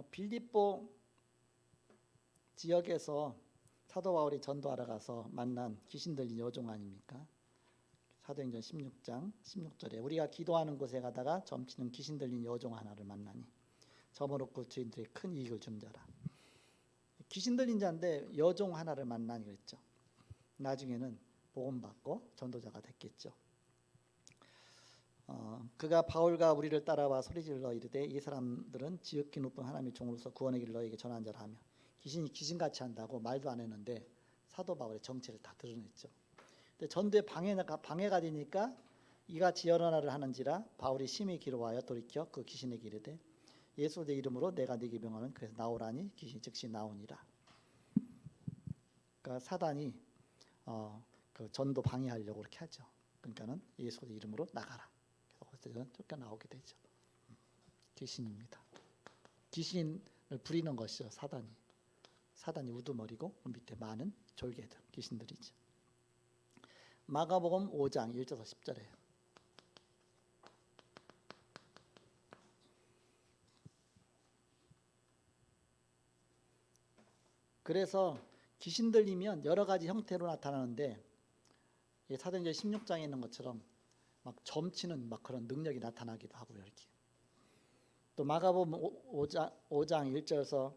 [SPEAKER 1] 빌립보 지역에서 사도 바울이 전도하러 가서 만난 귀신 들린 여종 아닙니까? 사도행전 16장 16절에 우리가 기도하는 곳에 가다가 점치는 귀신 들린 여종 하나를 만나니 점을 얻고 주인들이 큰 이익을 준 자라. 귀신 들린 자인데 여종 하나를 만나니 그랬죠. 나중에는 복음 받고 전도자가 됐겠죠. 그가 바울과 우리를 따라와 소리질러 이르되 이 사람들은 지극히 높은 하나님의 종으로서 구원의 길을 너에게 전한 자라 하며 귀신이 귀신같이 한다고 말도 안 했는데 사도 바울의 정체를 다 드러냈죠. 근데 전도에 방해가 되니까 이같이 여러 날을 하는지라 바울이 심히 기로하여 돌이켜 그 귀신에게 이르되 예수 내 이름으로 내가 네게 명하는 그래서 나오라니 귀신이 즉시 나오니라. 그러니까 사단이 그 전도 방해하려고 그렇게 하죠. 그러니까는 예수 내 이름으로 나가라. 그래서 쫓겨나오게 되죠. 귀신입니다. 귀신을 부리는 것이죠. 사단이 우두머리고 밑에 많은 졸개들 귀신들이죠. 마가복음 5장 1절에서 10절에 그래서 귀신 들리면 여러 가지 형태로 나타나는데 사도행전 16장에 있는 것처럼 막 점치는 막 그런 능력이 나타나기도 하고요. 이렇게 또 마가복음 5장 1절에서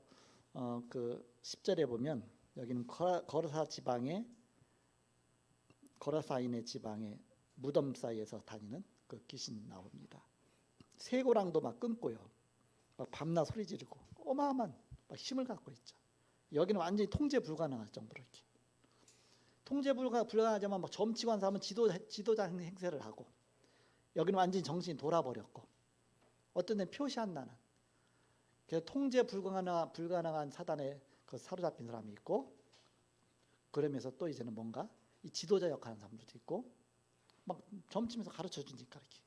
[SPEAKER 1] 그 10절에 보면 여기는 거라사인의 지방에 무덤 사이에서 다니는 그 귀신 나옵니다. 쇠고랑도 막 끊고요. 막 밤낮 소리 지르고 어마어마한 막 힘을 갖고 있죠. 여기는 완전히 통제 불가능할 정도로 이렇게 통제 불가능하지만 막 점치고 한 사람은 지도자 행세를 하고 여기는 완전히 정신이 돌아버렸고 어떤 데는 표시 안 나는 그래서 통제 불가능한 사단에 그 사로잡힌 사람이 있고 그러면서 또 이제는 뭔가 이 지도자 역할하는 사람들도 있고 막 점치면서 가르쳐 주니까 이렇게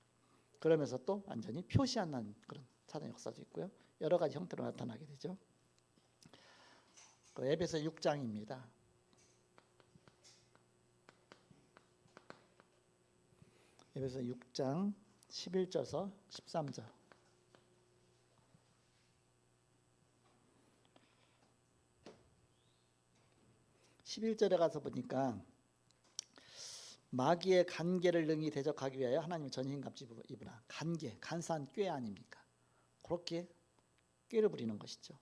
[SPEAKER 1] 그러면서 또 완전히 표시 안 나는 그런 사단 역사도 있고요. 여러 가지 형태로 나타나게 되죠. 에베소 6장입니다. 에베소 6장 11절에서 13절. (11절에) 가서 보니까 마귀의 간계를 능히 대적하기 위하여 하나님의 전신갑주 입으라. 간계, 간사한 꾀 아닙니까? 그렇게 꾀를 부리는 것이죠.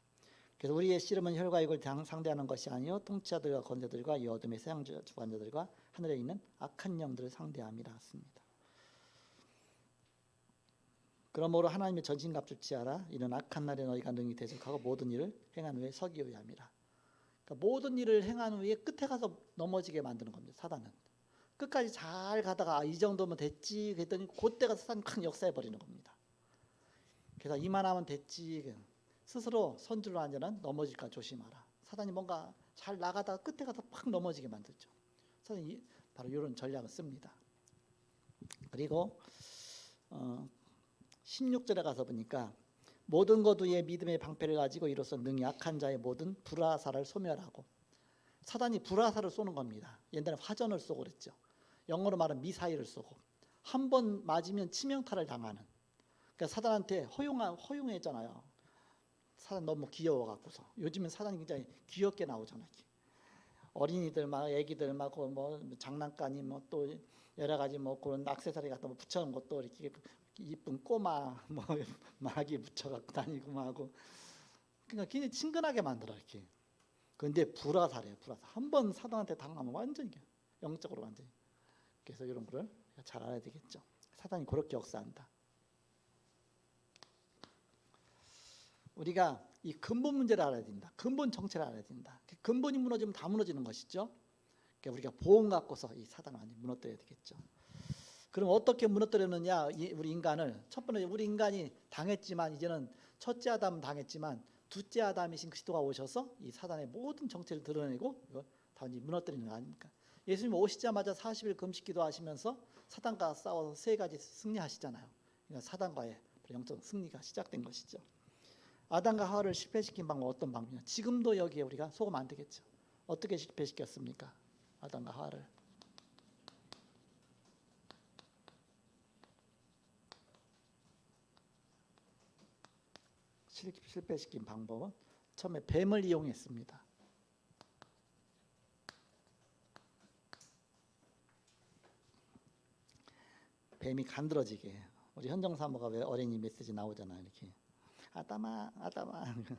[SPEAKER 1] 그래서 우리의 씨름은 혈과 육을 상대하는 것이 아니요 통치자들과 권세들과 이 어둠의 세상 주관자들과 하늘에 있는 악한 영들을 상대함이라 했습니다. 그러므로 하나님의 전신갑주를 취하라. 이는 악한 날에 너희가 능히 대적하고 모든 일을 행한 후에 서기 위함이라. 그러니까 모든 일을 행한 후에 끝에 가서 넘어지게 만드는 겁니다. 사단은 끝까지 잘 가다가 이 정도면 됐지 그랬더니 그때가 사단이 큰 역사해 버리는 겁니다. 그래서 이만하면 됐지 스스로 선줄로 앉아는 넘어질까 조심하라. 사단이 뭔가 잘 나가다가 끝에 가서 팍 넘어지게 만들죠. 사단이 바로 이런 전략을 씁니다. 그리고 16절에 가서 보니까 모든 것 위에 믿음의 방패를 가지고 이로써 능히 악한 자의 모든 불화살을 소멸하고 사단이 불화살을 쏘는 겁니다. 옛날에 화전을 쏘고 그랬죠. 영어로 말하면 미사일을 쏘고 한 번 맞으면 치명타를 당하는 그러니까 사단한테 허용했잖아요. 사단 너무 귀여워갖고서 요즘은 사단이 굉장히 귀엽게 나오잖아요. 어린이들 막 애기들 막 뭐 장난감이 뭐 또 여러 가지 뭐 그런 액세서리 같은 거 붙여놓은 것도 이렇게 이쁜 꼬마 뭐 마귀 붙여갖고 다니고 막 하고 그러니까 굉장히 친근하게 만들어 이렇게. 근데 불화살이에요. 불화살. 한 번 사단한테 당하면 완전히 영적으로 완전히. 그래서 이런 거를 잘 알아야 되겠죠. 사단이 그렇게 역사한다. 우리가 이 근본 문제를 알아야 된다. 근본 정체를 알아야 된다. 근본이 무너지면 다 무너지는 것이죠. 그러니까 우리가 보험 갖고서 이 사단을 완전히 무너뜨려야 되겠죠. 그럼 어떻게 무너뜨렸느냐? 우리 인간을 첫 번째 우리 인간이 당했지만 이제는 첫째 아담 당했지만 둘째 아담이신 그리스도가 오셔서 이 사단의 모든 정체를 드러내고 이거 다 무너뜨리는 거 아닙니까? 예수님 오시자마자 40일 금식 기도하시면서 사단과 싸워서 세 가지 승리하시잖아요. 그러니까 사단과의 영적 승리가 시작된 것이죠. 아담과 하와를 실패시킨 방법 어떤 방법이냐? 지금도 여기에 우리가 속으면 안 되겠죠. 어떻게 실패시켰습니까? 아담과 하와를. 실패시킨 방법은 처음에 뱀을 이용했습니다. 뱀이 간드러지게. 우리 현정 사모가 왜 어린이 메시지 나오잖아요. 이렇게 아담아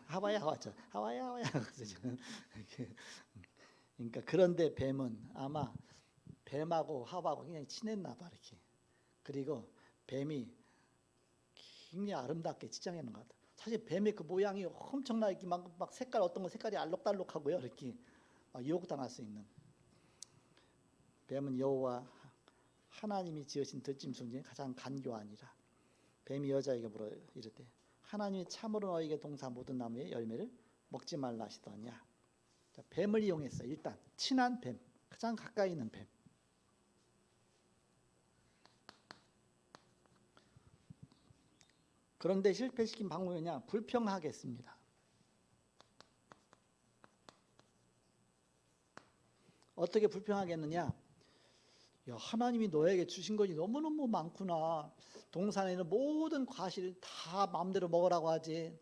[SPEAKER 1] 하와야 그러니까 그런데 뱀은 아마 뱀하고 하와하고 굉장히 친했나 봐 이렇게. 그리고 뱀이 굉장히 아름답게 치장했는 것 같아요. 사실 뱀의 그 모양이 엄청나게 막 색깔 어떤 건 색깔이 알록달록하고요. 이렇게 유혹당할 수 있는. 뱀은 여호와 하나님이 지으신 들짐승 중에 가장 간교하니라. 뱀이 여자에게 물어 이르되 하나님이 참으로 너에게 동사 모든 나무의 열매를 먹지 말라 하시더냐. 자, 뱀을 이용했어요. 일단 친한 뱀, 가장 가까이 있는 뱀. 그런데 실패시킨 방법이냐? 불평하게 했습니다. 어떻게 불평하게 했느냐? 야, 하나님이 너에게 주신 것이 너무너무 많구나. 동산에 있는 모든 과실을 다 마음대로 먹으라고 하지.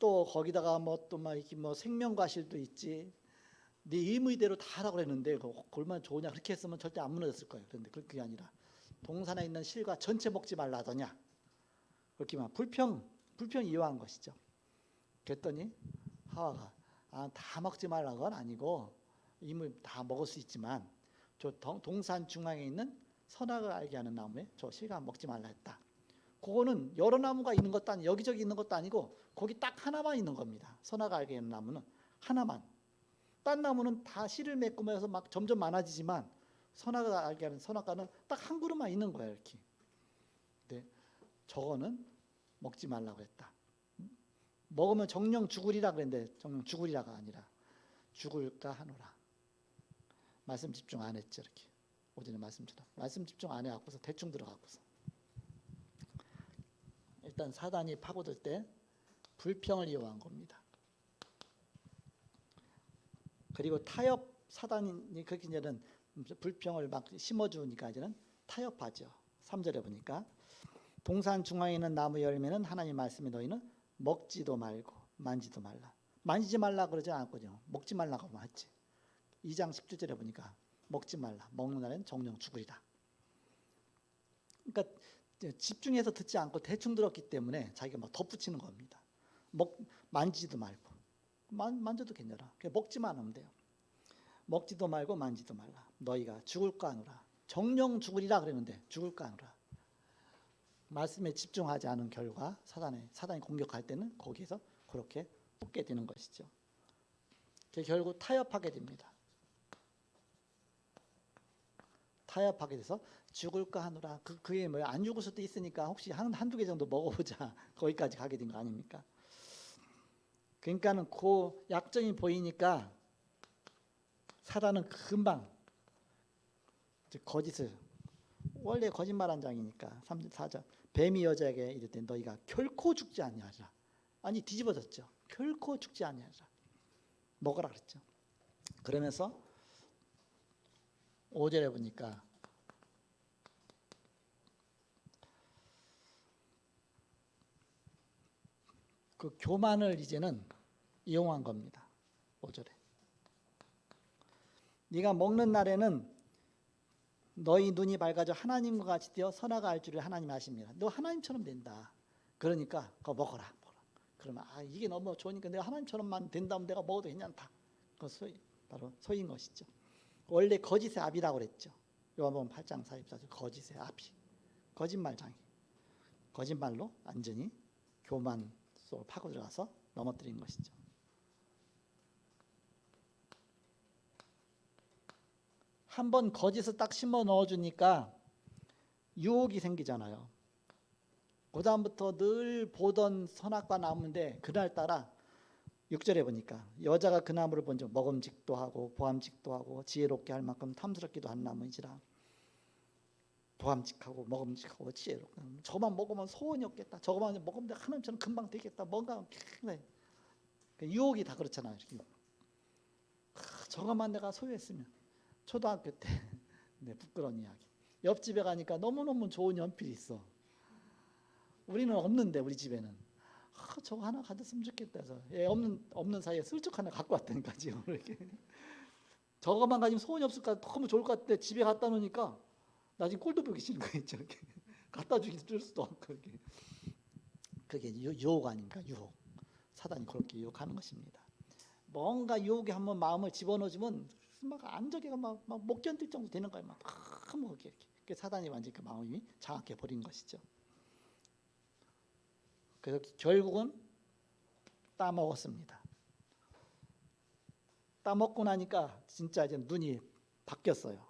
[SPEAKER 1] 또 거기다가 막 이렇게 생명 과실도 있지. 네 의무대로 다 하라고 그랬는데 그거 얼마나 좋으냐. 그렇게 했으면 절대 안 무너졌을 거예요. 그런데 그게 아니라 동산에 있는 실과 전체 먹지 말라 하더냐. 그렇게만 불평 이용한 것이죠. 그랬더니 하와가 다 먹지 말라는 건 아니고 이미 다 먹을 수 있지만 저 동산 중앙에 있는 선악을 알게 하는 나무에 저 실과 먹지 말라 했다. 그거는 여러 나무가 있는 것도 아니고 여기저기 있는 것도 아니고 거기 딱 하나만 있는 겁니다. 선악을 알게 하는 나무는 하나만. 딴 나무는 다 씨를 맺고 해서 막 점점 많아지지만 선악을 알게 하는 선악과는 딱 한 그루만 있는 거예요. 이렇게. 근데 저거는 먹지 말라고 했다. 먹으면 정령 죽으리라 그랬는데 정령 죽으리라가 아니라 죽을까 하노라. 말씀 집중 안 했죠. 이렇게 오전에 말씀처럼 말씀 집중 안 해갖고서 대충 들어갖고서 일단 사단이 파고들 때 불평을 이용한 겁니다. 그리고 타협 사단이 그렇게 이제는 불평을 막 심어주니까 이제는 타협하죠. 3절에 보니까 동산 중앙에 있는 나무 열매는 하나님 말씀이 너희는 먹지도 말고 만지도 말라. 만지지 말라 그러지 않았거든요. 먹지 말라고 했지. 2장 17절에 보니까 먹지 말라. 먹는 날엔 정령 죽으리라. 그러니까 집중해서 듣지 않고 대충 들었기 때문에 자기가 막 덧붙이는 겁니다. 만지지도 말고 만져도 괜찮아. 그냥 먹지만 하면 돼요. 먹지도 말고 만지도 말라. 너희가 죽을까 하노라. 정령 죽으리라 그랬는데 죽을까 하노라. 말씀에 집중하지 않은 결과 사단이 공격할 때는 거기에서 그렇게 속게 되는 것이죠. 결국 타협하게 됩니다. 타협하게 돼서 죽을까 하노라. 그게 뭐야? 안 죽을 수도 있으니까 혹시 한두 개 정도 먹어보자. 거기까지 가게 된 거 아닙니까? 그러니까는 그 약점이 보이니까 사단은 금방 거짓을 원래 거짓말한 장이니까 4절 뱀이 여자에게 이르되 너희가 결코 죽지 아니하리라. 아니 뒤집어졌죠. 결코 죽지 아니하리라. 먹으라 그랬죠. 그러면서 5절에 보니까 그 교만을 이제는 이용한 겁니다. 5절에 네가 먹는 날에는 너희 눈이 밝아져 하나님과 같이 되어 선악을 알 줄을 하나님이 아십니다. 너 하나님처럼 된다. 그러니까 그거 먹어라. 그러면 이게 너무 좋으니까 내가 하나님처럼만 된다면 내가 먹어도 괜찮다. 그거 바로 소인 것이죠. 원래 거짓의 압이라고 그랬죠. 요한복음 8장 44절 거짓의 압이 거짓말장이 거짓말로 완전히 교만 속으로 파고 들어가서 넘어뜨린 것이죠. 한번 거짓을 딱 심어 넣어주니까 유혹이 생기잖아요. 그 다음부터 늘 보던 선악과 나무인데 그날따라 6절에 보니까 여자가 그 나무를 본즉 먹음직도 하고 보암직도 하고 지혜롭게 할 만큼 탐스럽기도 한 나무이지라. 보암직하고 먹음직하고 지혜롭고 저만 먹으면 소원이 없겠다. 저거만 먹으면 내가 하나님처럼 금방 되겠다. 뭔가 유혹이 다 그렇잖아요. 저거만 내가 소유했으면. 초등학교 때 네, 부끄러운 이야기. 옆집에 가니까 너무너무 좋은 연필이 있어. 우리는 없는데 우리 집에는 저거 하나 가졌으면 좋겠다 해서 없는 사이에 슬쩍 하나 갖고 왔다니까 지금 이렇게. 저거만 가지면 소원이 없을까 너무 좋을 것 같은데 집에 갖다 놓으니까 나중에 꼴도 보기 싫은 거 있죠. 이렇게. 갖다 주기 줄 수도 없고 이렇게. 그게 유혹 아닙니까? 유혹. 사단이 그렇게 유혹하는 것입니다. 뭔가 유혹에 한번 마음을 집어넣어주면 막 안정기가 막 못 견딜 정도 되는 거예요. 막 너무 이렇게 사단이 완전히 그 마음이 장악해 버린 것이죠. 그래서 결국은 따먹었습니다. 따먹고 나니까 진짜 이제 눈이 바뀌었어요.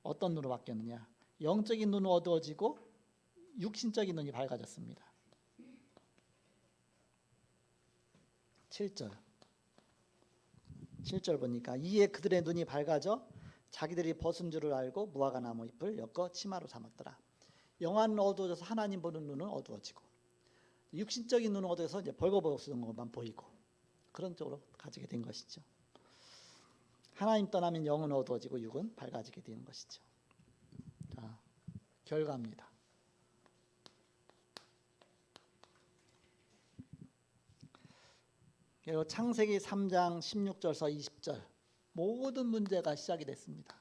[SPEAKER 1] 어떤 눈으로 바뀌었느냐? 영적인 눈은 어두워지고 육신적인 눈이 밝아졌습니다. 7절 보니까 이에 그들의 눈이 밝아져 자기들이 벗은 줄을 알고 무화과 나무 잎을 엮어 치마로 삼았더라. 영안은 어두워져서 하나님 보는 눈은 어두워지고 육신적인 눈은 어두워서 이제 벌거벗은 쓰는 것만 보이고 그런 쪽으로 가지게 된 것이죠. 하나님 떠나면 영은 어두워지고 육은 밝아지게 되는 것이죠. 자, 결과입니다. 그리고 창세기 3장 16절서 20절 모든 문제가 시작이 됐습니다.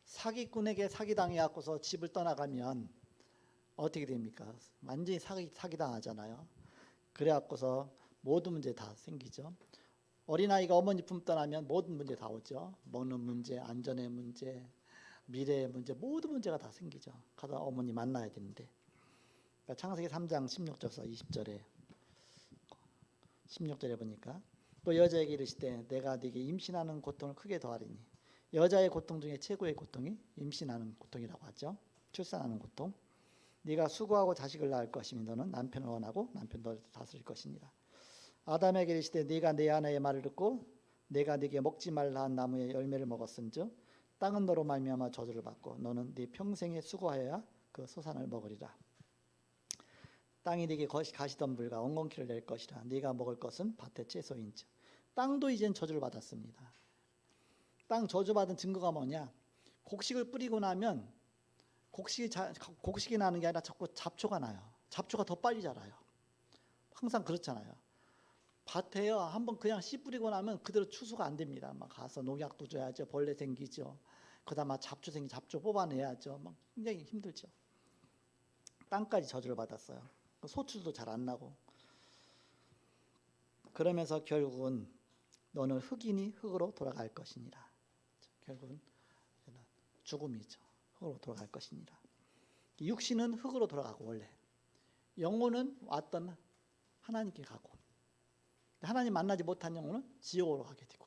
[SPEAKER 1] 사기꾼에게 사기당해갖고서 집을 떠나가면 어떻게 됩니까? 완전히 사기당하잖아요. 그래갖고서 모든 문제 다 생기죠. 어린아이가 어머니 품 떠나면 모든 문제 다 오죠. 먹는 문제, 안전의 문제, 미래의 문제, 모든 문제가 다 생기죠. 가서 어머니 만나야 되는데. 그러니까 창세기 3장 16절에서 16절에 보니까 또 여자에게 이르시되 내가 네게 임신하는 고통을 크게 더하리니 여자의 고통 중에 최고의 고통이 임신하는 고통이라고 하죠. 출산하는 고통. 네가 수고하고 자식을 낳을 것이니 너는 남편을 원하고 남편 너를 다스릴 것이니라. 아담에게 이르시되 네가 내 아내의 말을 듣고 내가 네게 먹지 말라 한 나무의 열매를 먹었은즉 땅은 너로 말미암아 저주를 받고 너는 네 평생에 수고하여야 그 소산을 먹으리라. 땅이 네게 가시덤불과 엉겅퀴를 낼 것이라. 네가 먹을 것은 밭의 채소인즉. 땅도 이젠 저주를 받았습니다. 땅 저주받은 증거가 뭐냐? 곡식을 뿌리고 나면 곡식이 나는 게 아니라 자꾸 잡초가 나요. 잡초가 더 빨리 자라요. 항상 그렇잖아요. 밭에요. 한번 그냥 씨 뿌리고 나면 그대로 추수가 안 됩니다. 막 가서 농약도 줘야죠. 벌레 생기죠. 그다음 잡초 뽑아내야죠. 막 굉장히 힘들죠. 땅까지 저주를 받았어요. 소출도 잘 안 나고. 그러면서 결국은 너는 흙이니 흙으로 돌아갈 것이니라. 결국은 죽음이죠. 흙으로 돌아갈 것이니라. 육신은 흙으로 돌아가고 원래 영혼은 왔던 하나님께 가고 하나님 만나지 못한 영혼은 지옥으로 가게 되고.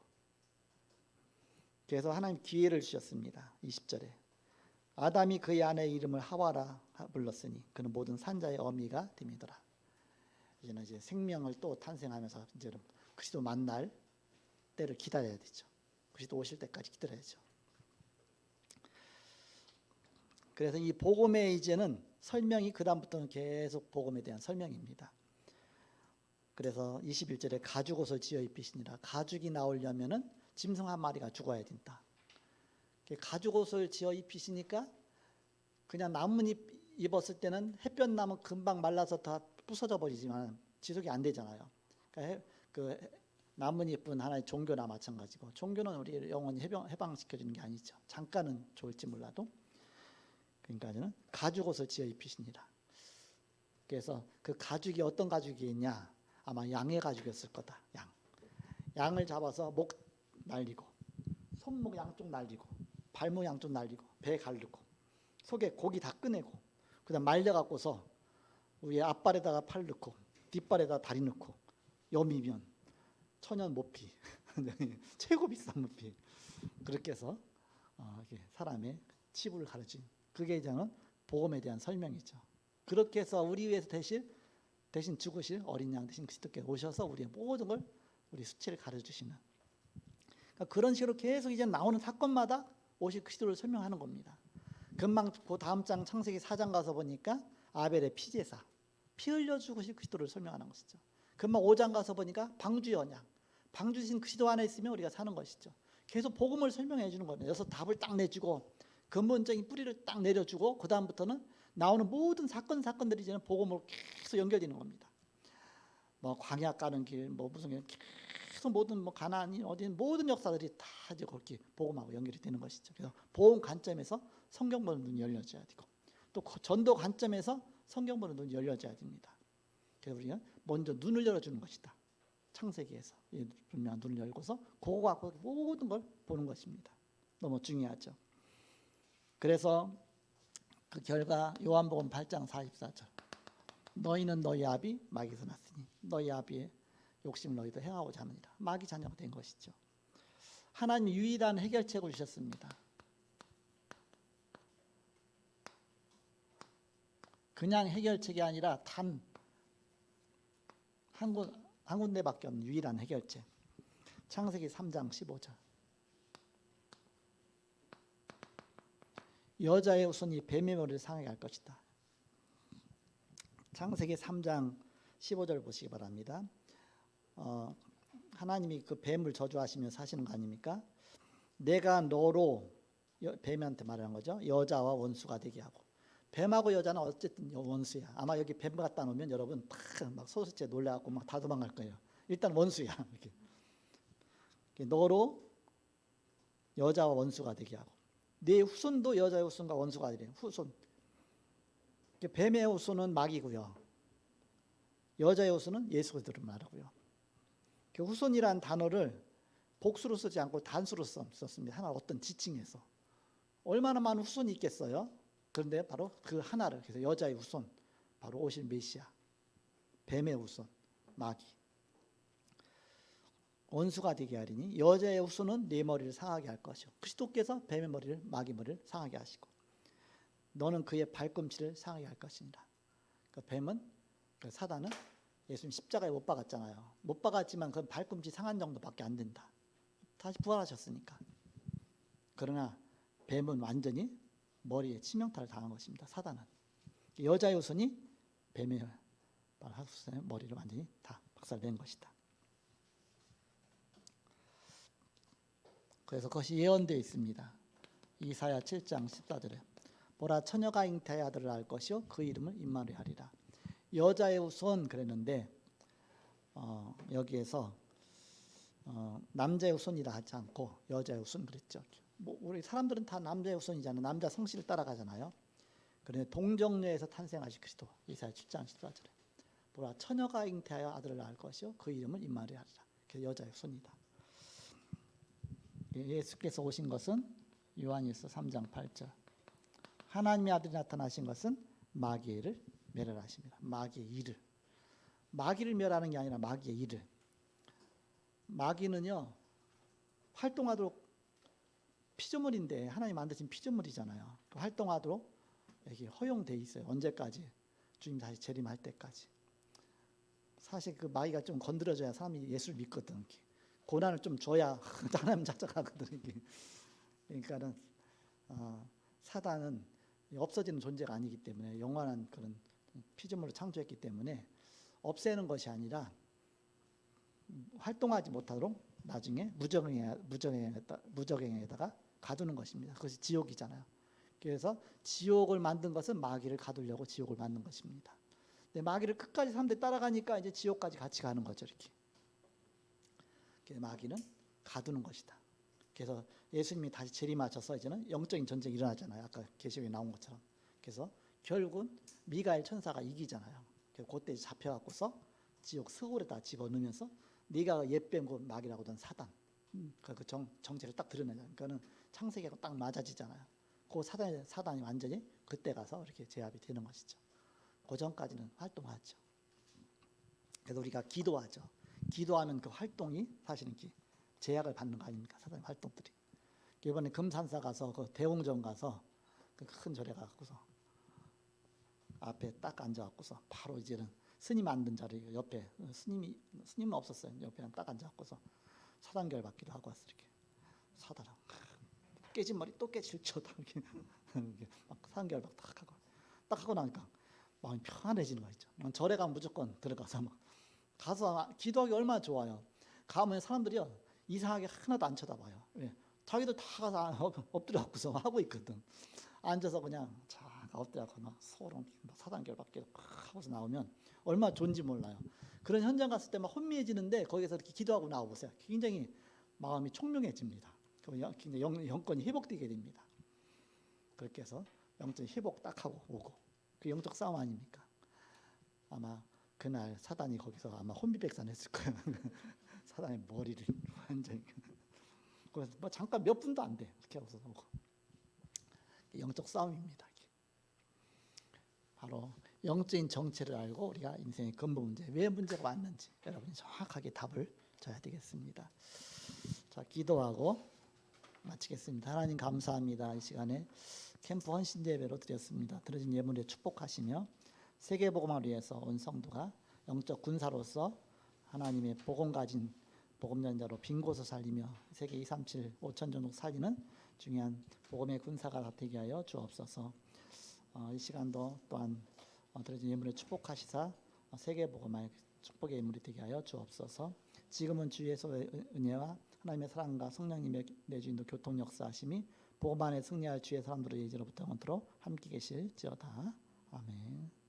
[SPEAKER 1] 그래서 하나님 기회를 주셨습니다. 20절에 아담이 그의 아내의 이름을 하와라 불렀으니 그는 모든 산자의 어미가 됨이더라. 이제는 이제 생명을 또 탄생하면서 이제는 그리스도 만날 때를 기다려야 되죠. 그리스도 오실 때까지 기다려야죠. 그래서 이 복음의 이제는 설명이 그다음부터는 계속 복음에 대한 설명입니다. 그래서 21절에 가죽옷을 지어 입히시니라. 가죽이 나오려면은 짐승 한 마리가 죽어야 된다. 가죽옷을 지어 입히시니까 그냥 나뭇잎 입었을 때는 햇볕 나면 금방 말라서 다 부서져 버리지만 지속이 안 되잖아요. 그러니까 그 나뭇잎은 하나의 종교나 마찬가지고 종교는 우리 영원히 해방시켜주는 게 아니죠. 잠깐은 좋을지 몰라도. 그러니까는 가죽옷을 지어 입히시니라. 그래서 그 가죽이 어떤 가죽이냐? 아마 양의 가죽이었을 거다. 양을 잡아서 목 날리고 손목 양쪽 날리고 발목 양쪽 날리고 배 가르고 속에 고기 다 꺼내고 그다음 말려갖고서 위에 앞발에다가 팔 넣고 뒷발에다가 다리 넣고 여미면 천연 모피 최고 비싼 모피 그렇게 해서 사람의 치부를 가르친 그게 저는 복음에 대한 설명이죠. 그렇게 해서 우리 위해서 대신 죽으실 어린 양 대신 그리스도께서 오셔서 우리의 모든 걸 우리 수치를 가르쳐주시는 그러니까 그런 식으로 계속 이제 나오는 사건마다 오실 그리스도를 설명하는 겁니다. 금방 그 다음 장 창세기 4장 가서 보니까 아벨의 피제사 피 흘려 죽으실 그리스도를 설명하는 것이죠. 금방 5장 가서 보니까 방주 연양 방주 주신 그리스도 안에 있으면 우리가 사는 것이죠. 계속 복음을 설명해 주는 겁니다. 여기서 답을 딱 내주고 근본적인 뿌리를 딱 내려주고 그 다음부터는 나오는 모든 사건들이 이제는 복음으로 계속 연결되는 겁니다. 뭐 광야 가는 길, 뭐 무슨 길, 계속 모든 뭐 가나안이 어디 모든 역사들이 다 이제 그렇게 복음하고 연결이 되는 것이죠. 그래서 복음 관점에서 성경 보는 눈이 열려져야 되고 또 전도 관점에서 성경 보는 눈이 열려져야 됩니다. 그래서 우리가 먼저 눈을 열어주는 것이다. 창세기에서 이 분명한 눈을 열고서 그거 갖고 모든 걸 보는 것입니다. 너무 중요하죠. 그래서 그 결과 요한복음 8장 44절 너희는 너희 아비 마귀에서 났으니 너희 아비의 욕심을 너희도 행하고자 하느니라. 마귀 자녀가 된 것이죠. 하나님이 유일한 해결책을 주셨습니다. 그냥 해결책이 아니라 단 한 군데밖에 없는 유일한 해결책. 창세기 3장 15절 여자의 후손이 뱀의 머리를 상하게 할 것이다. 창세기 3장 15절 보시기 바랍니다. 하나님이 그 뱀을 저주하시며 사시는 거 아닙니까? 내가 너로 뱀한테 말하는 거죠. 여자와 원수가 되게 하고 뱀하고 여자는 어쨌든 원수야. 아마 여기 뱀 갖다 놓으면 여러분 막 소스째 놀라갖고 막 다 도망갈 거예요. 일단 원수야. 이렇게. 너로 여자와 원수가 되게 하고 네 후손도 여자의 후손과 원수가 되래. 후손. 뱀의 후손은 마귀고요. 여자의 후손은 예수 그리스도를 말하고요. 후손이라는 단어를 복수로 쓰지 않고 단수로 썼습니다. 하나 어떤 지칭에서 얼마나 많은 후손이 있겠어요? 그런데 바로 그 하나를 그래서 여자의 후손 바로 오실 메시아 뱀의 후손 마귀 원수가 되게 하리니 여자의 후손은 네 머리를 상하게 할 것이요 그리스도께서 뱀의 머리를 마귀 머리를 상하게 하시고 너는 그의 발꿈치를 상하게 할 것이니라. 그 뱀은 그 사단은 예수님 십자가에 못 박았잖아요. 못 박았지만 그 발꿈치 상한 정도밖에 안 된다. 다시 부활하셨으니까. 그러나 뱀은 완전히 머리에 치명타를 당한 것입니다. 사단은 여자의 후손이 뱀의 후손의 머리를 완전히 다 박살낸 것이다. 그래서 그것이 예언되어 있습니다. 이사야 7장 14절에 보라 처녀가 잉태의 아들을 낳을 것이요 그 이름을 임마누엘 하리라. 여자의 후손 그랬는데 여기에서 남자의 후손이라 하지 않고 여자의 후손 그랬죠. 뭐 우리 사람들은 다 남자의 후손이잖아요. 남자 성씨를 따라가잖아요. 그런데 동정녀에서 탄생하신 그리스도 이사야 7장 14절에 보라 처녀가 잉태하여 아들을 낳을 것이요 그 이름을 임마누엘 하리라. 그래서 여자의 후손이다. 예수께서 오신 것은 요한일서 3장 8절 하나님의 아들이 나타나신 것은 마귀를 멸하십니다. 마귀의 일을 마귀를 멸하는 게 아니라 마귀의 일을 마귀는요 활동하도록 피조물인데 하나님 만드신 피조물이잖아요. 활동하도록 여기 허용돼 있어요. 언제까지? 주님 다시 재림할 때까지. 사실 그 마귀가 좀 건드려줘야 사람이 예수를 믿거든. 고난을 좀 줘야 하나님 찾아가거든. 그러니까는 사단은 없어지는 존재가 아니기 때문에 영원한 그런 피조물을 창조했기 때문에 없애는 것이 아니라 활동하지 못하도록 나중에 무적행에다가 가두는 것입니다. 그것이 지옥이잖아요. 그래서 지옥을 만든 것은 마귀를 가두려고 지옥을 만든 것입니다. 근데 마귀를 끝까지 사람들이 따라가니까 이제 지옥까지 같이 가는 거죠. 이렇게. 마귀는 가두는 것이다. 그래서 예수님이 다시 재림하셔서 이제는 영적인 전쟁이 일어나잖아요. 아까 계시록에 나온 것처럼. 그래서 결국은 미가엘 천사가 이기잖아요. 그래서 그때 잡혀갖고서 지옥 스골에다 집어넣으면서 네가 옛뱀 곧 마귀라고 하던 사단 그 정체를 딱 드러내잖아요. 그러니까는 창세기하고 딱 맞아지잖아요. 그 사단이 완전히 그때 가서 이렇게 제압이 되는 것이죠. 그 전까지는 활동하죠. 그래서 우리가 기도하죠. 기도하면 그 활동이 사실은 제약을 받는 거 아닙니까? 사단의 활동들이. 이번에 금산사 가서 그 대웅전 가서 그 큰 절에 가고서 앞에 딱 앉아갖고서 바로 이제는 스님 앉은 자리 옆에 스님은 없었어요. 옆에 딱 앉아갖고서 사단결 받기도 하고 왔어. 이렇게 사단아 깨진 머리 또 깨질 쳐다 이렇게 막 사단결 딱 하고 나니까 마음이 편안해지는 거 있죠. 절에 가면 무조건 들어가서 막 가서 기도하기 얼마나 좋아요. 가면 사람들이요 이상하게 하나도 안 쳐다봐요. 왜? 자기도 다 가서 엎드려갖고서 하고 있거든. 앉아서 그냥 자 엎드려갖고 막 소름 사단결 받기도 하고서 나오면 얼마나 좋은지 몰라요. 그런 현장 갔을 때 막 혼미해지는데 거기서 이렇게 기도하고 나와 보세요. 굉장히 마음이 총명해집니다. 굉장히 영권이 회복되게 됩니다. 그렇게 해서 영적 회복 딱 하고 오고 그 영적 싸움 아닙니까? 아마 그날 사단이 거기서 아마 혼비백산했을 거예요. 사단의 머리를 완전히. 그래서 뭐 잠깐 몇 분도 안 돼. 이렇게 하고서 오고. 영적 싸움입니다. 이게. 바로 영적인 정체를 알고 우리가 인생의 근본 문제, 왜 문제가 왔는지 여러분이 정확하게 답을 줘야 되겠습니다. 자, 기도하고 마치겠습니다. 하나님 감사합니다. 이 시간에 캠프 헌신 예배로 드렸습니다. 드려진 예물에 축복하시며 세계 복음을 위해서 온 성도가 영적 군사로서 하나님의 복음 가진 복음전자로 빈 곳을 살리며 세계 237 5천 종족 살리는 중요한 복음의 군사가 되게 하여 주옵소서. 이 시간도 또한 드려진 예물에 축복하시사 세계 복음의 축복의 예물이 되게 하여 주옵소서. 지금은 주 예수의 은혜와 하나님의 사랑과 성령님의 내주인도 교통 역사하심이 복음 안에 승리할 주의 사람들의 예지로부터 영원토록 함께 계실지어다. 아멘.